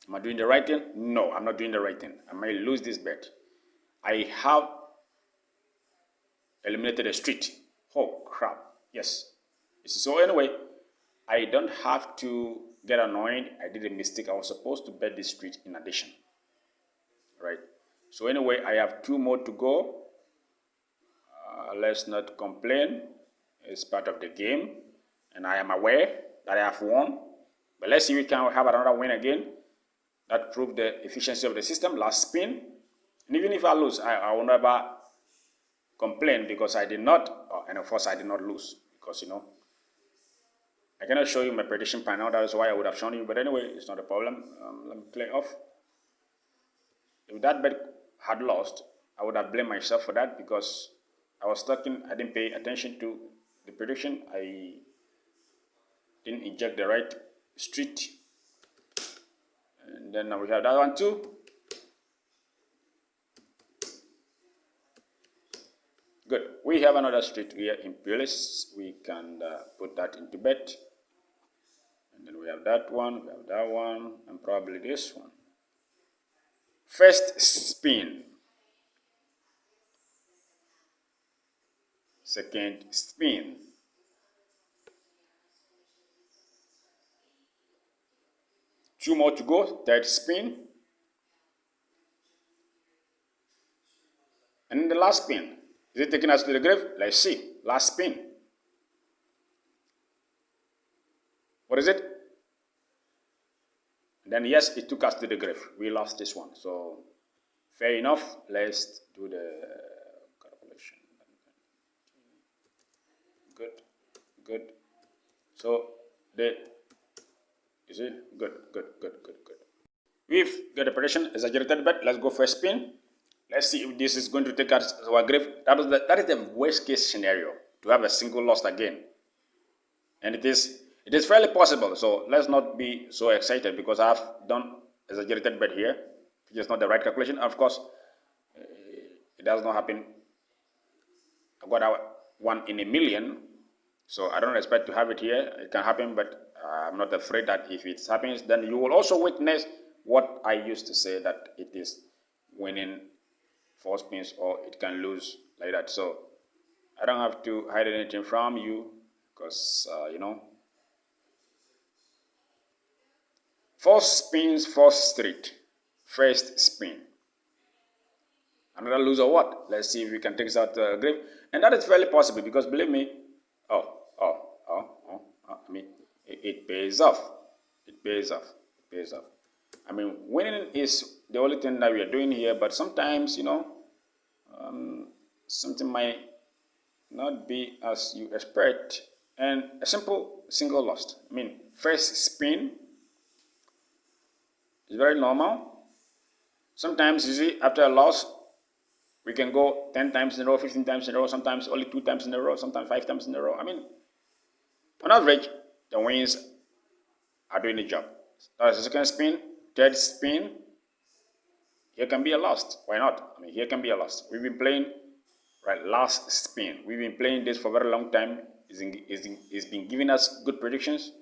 Speaker 1: Am I doing the right thing? No, I'm not doing the right thing. I might lose this bet. I have eliminated a street. Oh crap. Yes. So anyway, I don't have to get annoyed. I did a mistake. I was supposed to bet this street in addition. Right. So anyway, I have 2 more to go. Let's not complain. It's part of the game. And I am aware that I have won. But let's see if we can have another win again. That proved the efficiency of the system. Last spin. And even if I lose, I will never complain because I did not. And of course, I did not lose. Because, you know, I cannot show you my prediction panel. That is why I would have shown you. But anyway, it's not a problem. Let me clear off. If that bet had lost, I would have blamed myself for that because I was talking. I didn't pay attention to the prediction. I didn't inject the right street. And then now we have that one too. Good. We have another street here in Pyllis. We can put that into bet. And then we have that one, and probably this one. First spin. Second spin. 2 more to go, third spin. And then the last spin. Is it taking us to the grave? Let's see. Last spin. What is it? And then yes, it took us to the grave. We lost this one. So fair enough. Let's do the calculation. Good. Good. So you see? Good. We've got a prediction, exaggerated bet. Let's go for a spin. Let's see if this is going to take us to our grave. That is the worst case scenario, to have a single loss again. And it is fairly possible. So let's not be so excited because I've done exaggerated bet here, which is not the right calculation. Of course, it does not happen. I got 1 in a million, so I don't expect to have it here. It can happen, but I'm not afraid that if it happens, then you will also witness what I used to say, that it is winning 4 spins or it can lose like that. So I don't have to hide anything from you because, 4 spins, 4 straight. First spin. Another loser or what? Let's see if we can take this out to grave. And that is fairly possible because believe me, I mean, it pays off. It pays off. I mean, winning is the only thing that we are doing here, but sometimes, something might not be as you expect. And a simple single loss. I mean, first spin is very normal. Sometimes, you see, after a loss, we can go 10 times in a row, 15 times in a row, sometimes only 2 times in a row, sometimes 5 times in a row. I mean, on average, the wins are doing the job. That's the second spin, third spin. Here can be a loss. Why not? I mean, here can be a loss. We've been playing, right, last spin. We've been playing this for a very long time. It's been giving us good predictions.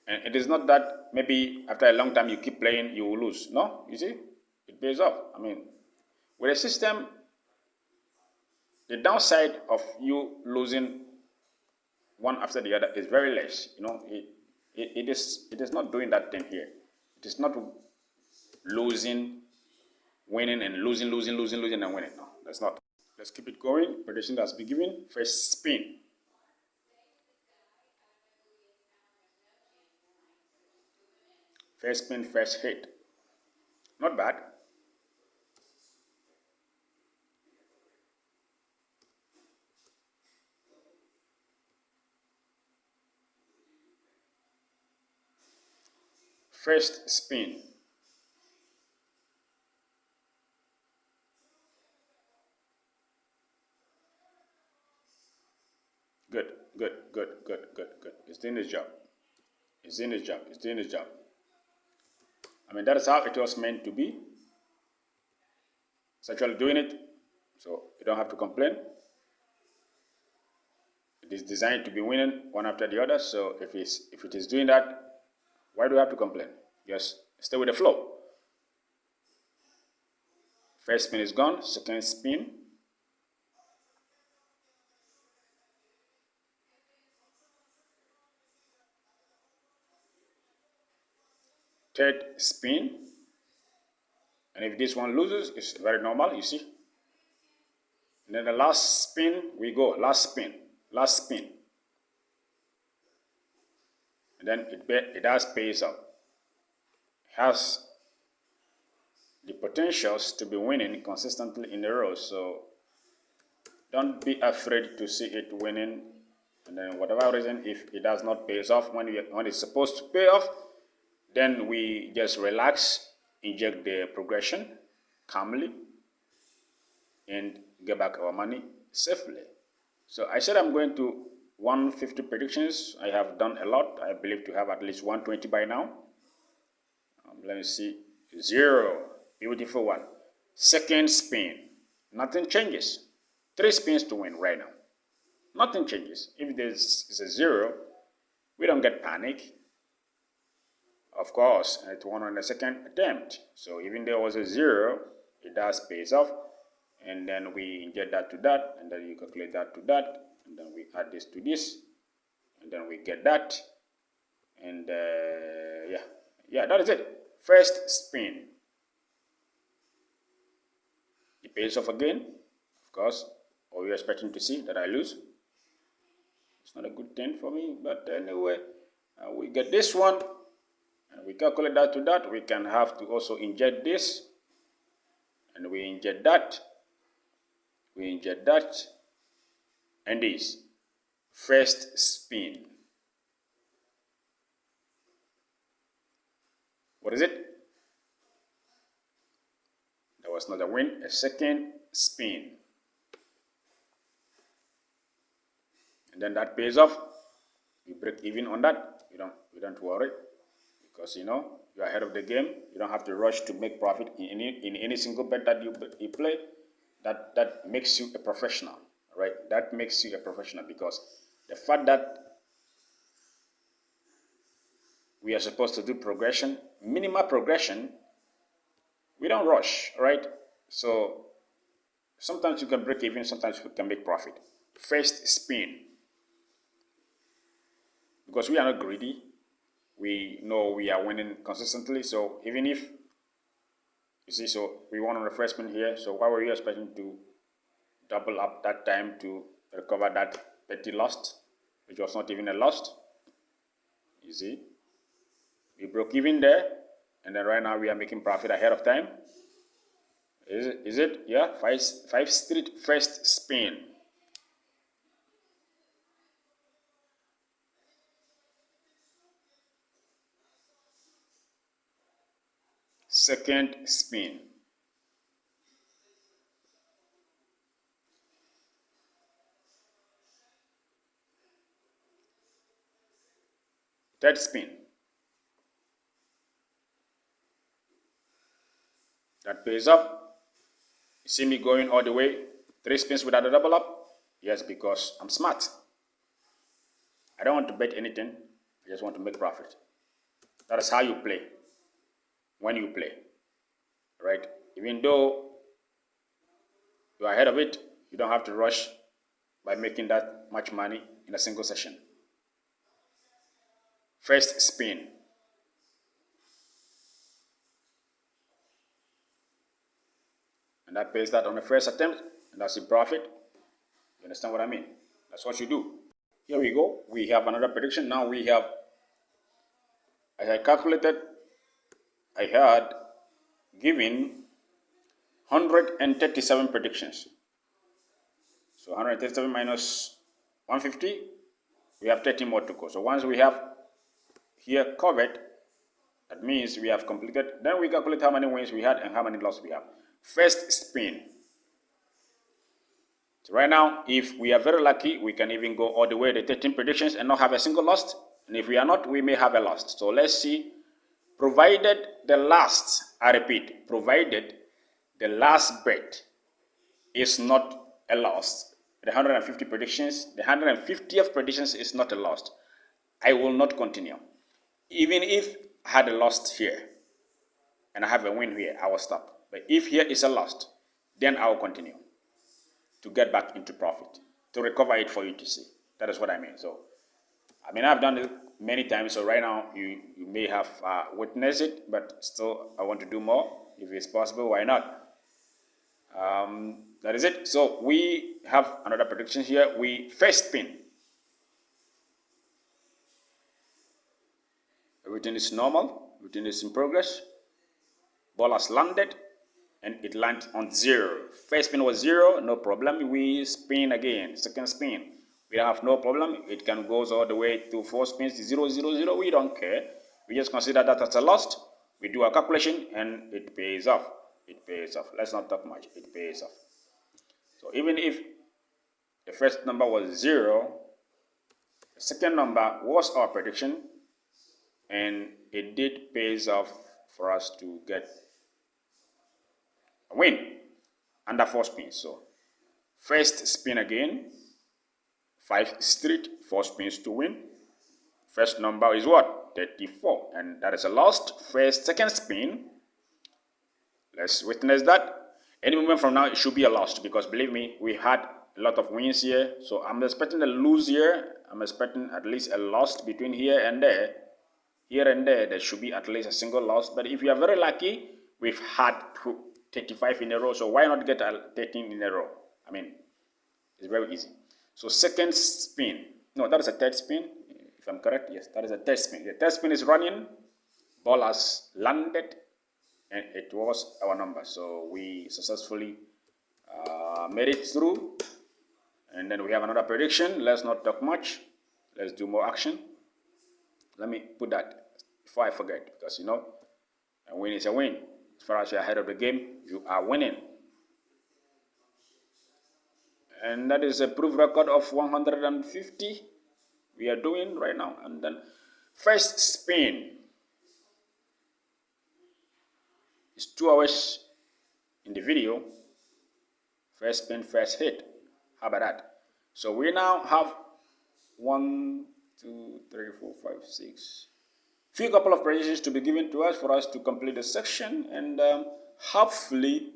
Speaker 1: And it is not that maybe after a long time you keep playing, you will lose. No, you see, it pays off. I mean, with a system, the downside of you losing one after the other is very less. It is not doing that thing here. It is not losing, winning, and losing, and winning. No, that's not. Let's keep it going. Prediction has been given. First spin. First spin, first hit. Not bad. First spin. Good. It's doing its job. I mean, that is how it was meant to be. It's actually doing it, so you don't have to complain. It is designed to be winning one after the other, so if it is doing that, why do you have to complain? Just stay with the flow. First spin is gone, second spin. Third spin. And if this one loses, it's very normal, you see. And then the last spin, we go, last spin. And then it does pays up. It has the potentials to be winning consistently in a row, so don't be afraid to see it winning. And then whatever reason, if it does not pay off when it's supposed to pay off, then we just relax, inject the progression calmly, and get back our money safely. So I said I'm going to 150 predictions. I have done a lot. I believe to have at least 120 by now. Let me see. 0. Beautiful one. Second spin. Nothing changes. 3 spins to win right now. Nothing changes. If there's a 0, we don't get panic. Of course, it won on the second attempt. So even though it was a 0, it does pays off. And then we inject that to that, and then you calculate that to that, and then we add this to this, and then we get that. And yeah, Yeah, that is it. First spin. It pays off again, of course. Or you're expecting to see that I lose. It's not a good thing for me, but anyway, we get this one, and we calculate that to that. We can have to also inject this, and we inject that, and this. First spin. What is it? That was not a win. A second spin. And then that pays off. You break even on that. You don't worry, because you know you're ahead of the game. You don't have to rush to make profit in any single bet that you play. That makes you a professional, right? That makes you a professional, because the fact that we are supposed to do progression, minimal progression, we don't rush, right? So sometimes you can break even, sometimes you can make profit. First spin. Because we are not greedy, we know we are winning consistently. So even if, you see, so we won on the first spin here. So why were you expecting to double up that time to recover that petty loss, which was not even a loss? You see, we broke even there, and then right now we are making profit ahead of time. Is it? Yeah, five street first spin. Second spin. Third spin. That pays off. You see me going all the way, 3 spins without a double up? Yes, because I'm smart. I don't want to bet anything. I just want to make profit. That is how you play. When you play, right? Even though you're ahead of it, you don't have to rush by making that much money in a single session. First spin. And that pays that on the first attempt, and that's in profit. You understand what I mean? That's what you do. Here we go. We have another prediction. Now we have, as I calculated, I had given 137 predictions. So 137 minus 150, we have 30 more to go. So once we have here covered, that means we have completed. Then we calculate how many wins we had and how many losses we have. First spin. So right now, if we are very lucky, we can even go all the way to 13 predictions and not have a single loss. And if we are not, we may have a loss. So let's see. Provided the last, I repeat, provided the last bet is not a loss, the 150 predictions, the 150th predictions is not a loss, I will not continue. Even if I had a loss here and I have a win here, I will stop. But if here is a loss, then I will continue to get back into profit, to recover it for you to see. That is what I mean. So, I mean, I've done it many times. So right now, you may have witnessed it, but still, I want to do more. If it's possible, why not? That is it. So we have another prediction here. We first spin. Everything is normal. Everything is in progress. Ball has landed, and it lands on 0. First spin was 0, no problem. We spin again. Second spin, we have no problem. It can go all the way to 4 spins, 0, 0, 0. We don't care. We just consider that as a loss. We do a calculation, and it pays off. It pays off. Let's not talk much. It pays off. So even if the first number was 0, the second number was our prediction, and it did pays off for us to get a win under 4 spins. So first spin again, 5 street, 4 spins to win. First number is what? 34, and that is a lost. Second spin. Let's witness that. Any moment from now, it should be a loss, because believe me, we had a lot of wins here. So I'm expecting a lose here. I'm expecting at least a loss between here and there. Here and there should be at least a single loss. But if you are very lucky, we've had 35 in a row. So why not get a 13 in a row? I mean, it's very easy. So second spin. No, that is a third spin. If I'm correct, yes, that is a third spin. The third spin is running. Ball has landed, and it was our number. So we successfully made it through. And then we have another prediction. Let's not talk much. Let's do more action. Let me put that before I forget, because a win is a win. As far as you're ahead of the game, you are winning. And that is a proof record of 150 we are doing right now. And then first spin is 2 hours in the video. First spin, first hit. How about that? So we now have 1, 2, 3, 4, 5, 6. Few couple of predictions to be given to us for us to complete the section, and hopefully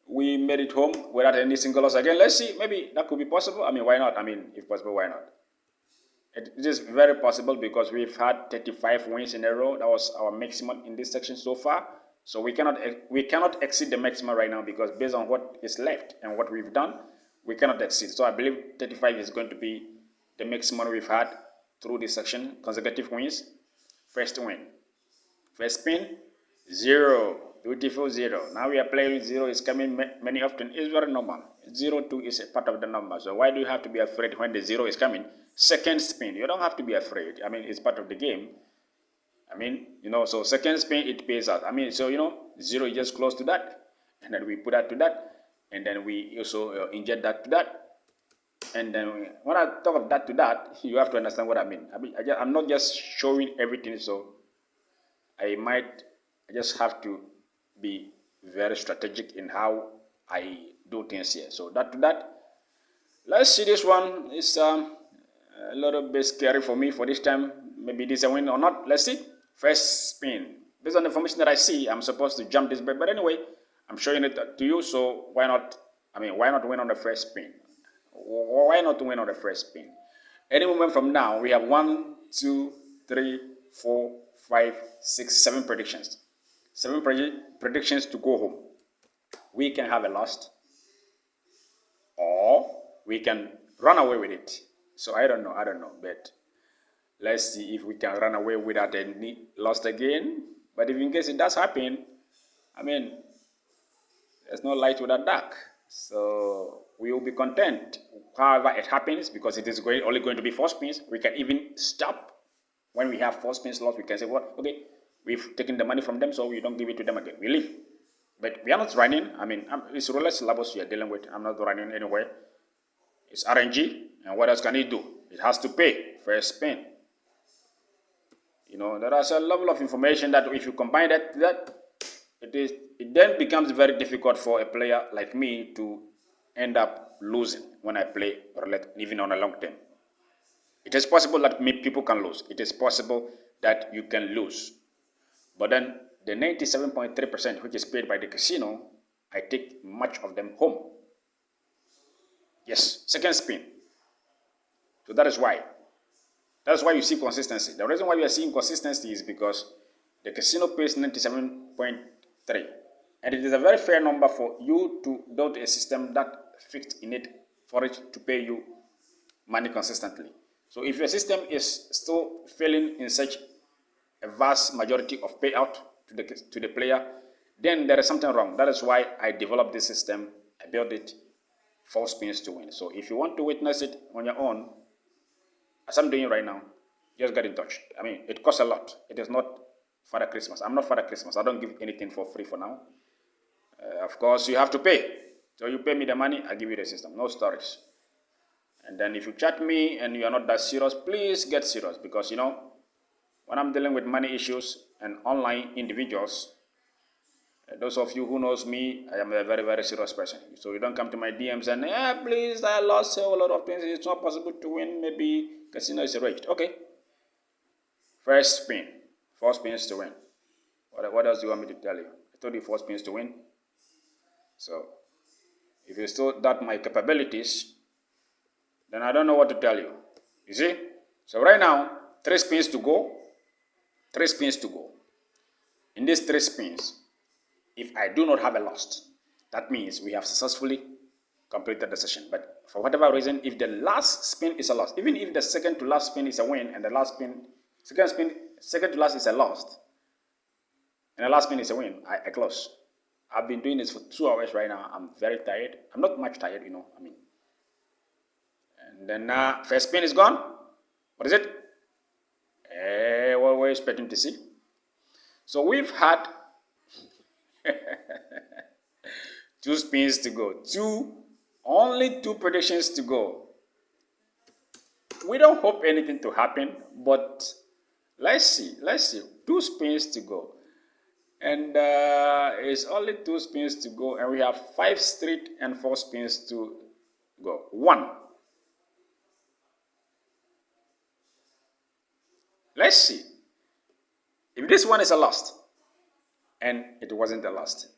Speaker 1: we made it home without any single loss again. Let's see, maybe that could be possible. I mean, why not? I mean, if possible, why not? It is very possible because we've had 35 wins in a row. That was our maximum in this section so far. So we cannot exceed the maximum right now, because based on what is left and what we've done, we cannot exceed. So I believe 35 is going to be the maximum we've had through this section. Consecutive wins. First win. First spin, 0. Beautiful 0. Now we are playing with 0. It's coming many often. It's very normal. 0, 2 is a part of the number. So why do you have to be afraid when the 0 is coming? Second spin. You don't have to be afraid. I mean, it's part of the game. I mean, so second spin, it pays out. I mean, so, 0 is just close to that. And then we put that to that. And then we also inject that to that. And then when I talk of that to that, you have to understand what I mean. I'm not just showing everything, so I just have to be very strategic in how I do things here. So that to that. Let's see this one. It's a little bit scary for me for this time. Maybe this is a win or not. Let's see. First spin. Based on the information that I see, I'm supposed to jump this bet. But anyway, I'm showing it to you, so why not? I mean, why not win on the first spin? Why not win on the first spin? Any moment from now, we have 1, 2, 3, 4, 5, 6, 7 predictions. 7 predictions to go home. We can have a loss, or we can run away with it. So I don't know, but let's see if we can run away without any loss again. But if in case it does happen, I mean, there's no light without dark. So we will be content however it happens, because it is only going to be 4 spins. We can even stop when we have 4 spins lost. We can say, well, okay, we've taken the money from them, so we don't give it to them again. We leave. But we are not running. I mean, it's roulette levels we are dealing with. I'm not running anywhere. It's RNG, and what else can it do? It has to pay first spin. There is a level of information that if you combine that, it then becomes very difficult for a player like me to end up losing when I play roulette, even on a long term. It is possible that people can lose. It is possible that you can lose. But then the 97.3%, which is paid by the casino, I take much of them home. Yes, second spin. So that is why. That's why you see consistency. The reason why we are seeing consistency is because the casino pays 97.3. And it is a very fair number for you to build a system that fixed in it for it to pay you money consistently. So if your system is still failing in such a vast majority of payout to the player, then there is something wrong. That is why I developed this system. I built it 4 spins to win. So if you want to witness it on your own, as I'm doing right now, just get in touch. I mean, it costs a lot. It is not Father Christmas. I'm not Father Christmas. I don't give anything for free for now. Of course, you have to pay. So you pay me the money, I give you the system. No stories. And then if you chat me and you are not that serious, please get serious. Because, when I'm dealing with money issues and online individuals, those of you who knows me, I am a very, very serious person. So you don't come to my DMs and, please, I lost a lot of things. It's not possible to win. Maybe casino is raged. Okay. First spin. 4 spins to win. What else do you want me to tell you? I told you 4 spins to win. So if you still doubt my capabilities, then I don't know what to tell you. You see? So right now, 3 spins to go. 3 spins to go. In these 3 spins, if I do not have a loss, that means we have successfully completed the session. But for whatever reason, if the last spin is a loss, even if the second to last spin is a win and the last spin, second to last is a loss, and the last spin is a win, I close. I've been doing this for 2 hours right now. I'm very tired. I'm not much tired, And then first spin is gone. What is it? What we're expecting to see. So we've had 2 spins to go. Only 2 predictions to go. We don't hope anything to happen, but let's see. 2 spins to go. And it's only 2 spins to go, and we have 5 straight and 4 spins to go. 1. Let's see if this one is a loss, and it wasn't a loss.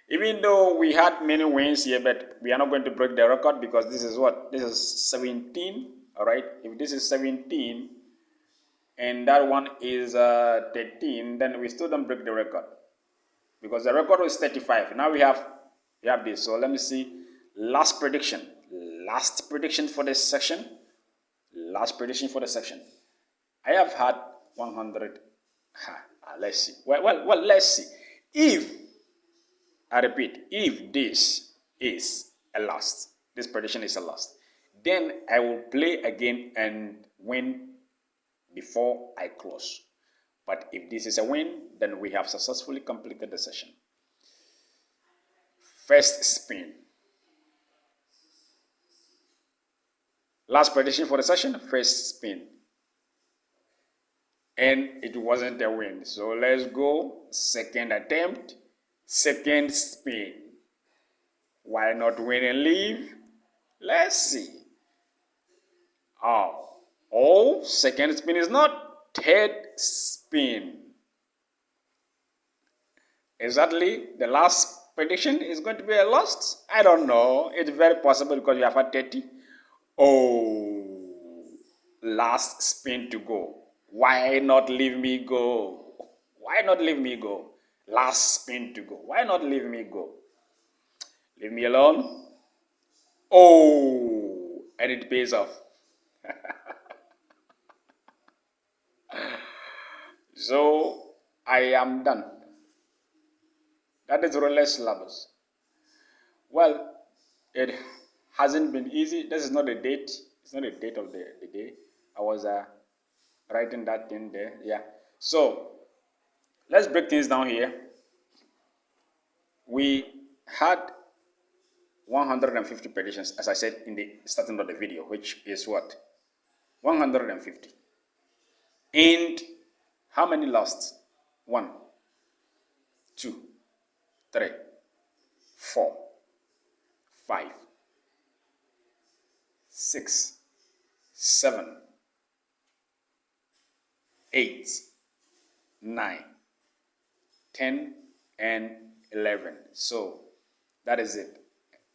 Speaker 1: Even though we had many wins here, but we are not going to break the record because this is what? This is 17, all right? If this is 17 and that one is 13, then we still don't break the record because the record was 35. Now we have this. So let me see. Last prediction for this section. I have had 100. Let's see. Well, let's see. I repeat, if this is a loss, this prediction is a loss, then I will play again and win before I close. But if this is a win, then we have successfully completed the session. First spin. Last prediction for the session, first spin. And it wasn't a win. So let's go. Second attempt, second spin. Why not win and leave? Let's see. Second spin is not. Third spin. Exactly, the last prediction is going to be a loss. I don't know. It's very possible because you have had 30. Last spin to go. Why not leave me go? Last spin to go. Why not leave me go? Leave me alone. And it pays off. So I am done. That is roulette lovers. Well, it hasn't been easy. This is not a date. It's not a date of the day. I was writing that thing there. Yeah. So let's break things down here. We had 150 predictions, as I said in the starting of the video, which is what? 150. And how many lost? 1, 2, 3, 4, 5, 6, 7, 8, 9, 10, and 11. So that is it.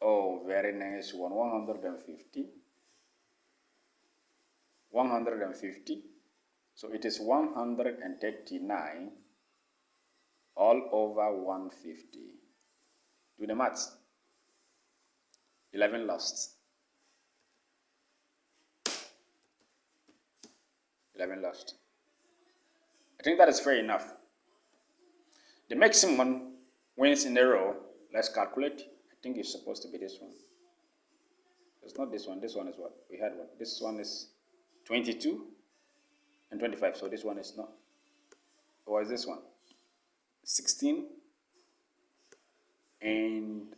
Speaker 1: Very nice one. 150. 150. So it is 139 all over 150. Do the maths. 11 lost. 11 lost. I think that is fair enough. The maximum wins in a row, let's calculate. I think it's supposed to be this one. It's not this one. This one is what? We had one. This one is 22 and 25. So this one is not. Or is this one? 16 and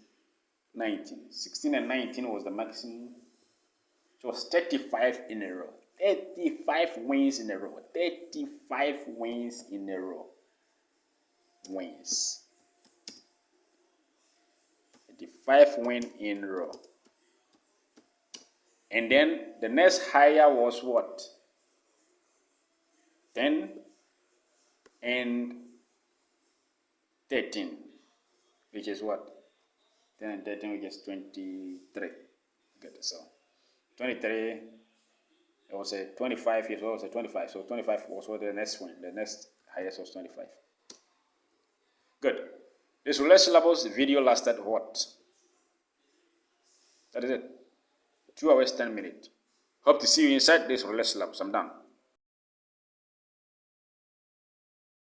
Speaker 1: 19. 16 and 19 was the maximum. It was 35 in a row. 35 wins in a row. 35 wins in a row. Wins. 35 win in a row. And then the next higher was what? 10 and 13, which is what? 10 and 13, which is 23. Get this out. 23 It was a 25 here, so it was a 25. So 25 was what the next one. The next highest was 25. Good. This roulette syllabus video lasted what? That is it. 2 hours, 10 minutes. Hope to see you inside this roulette syllabus. I'm done.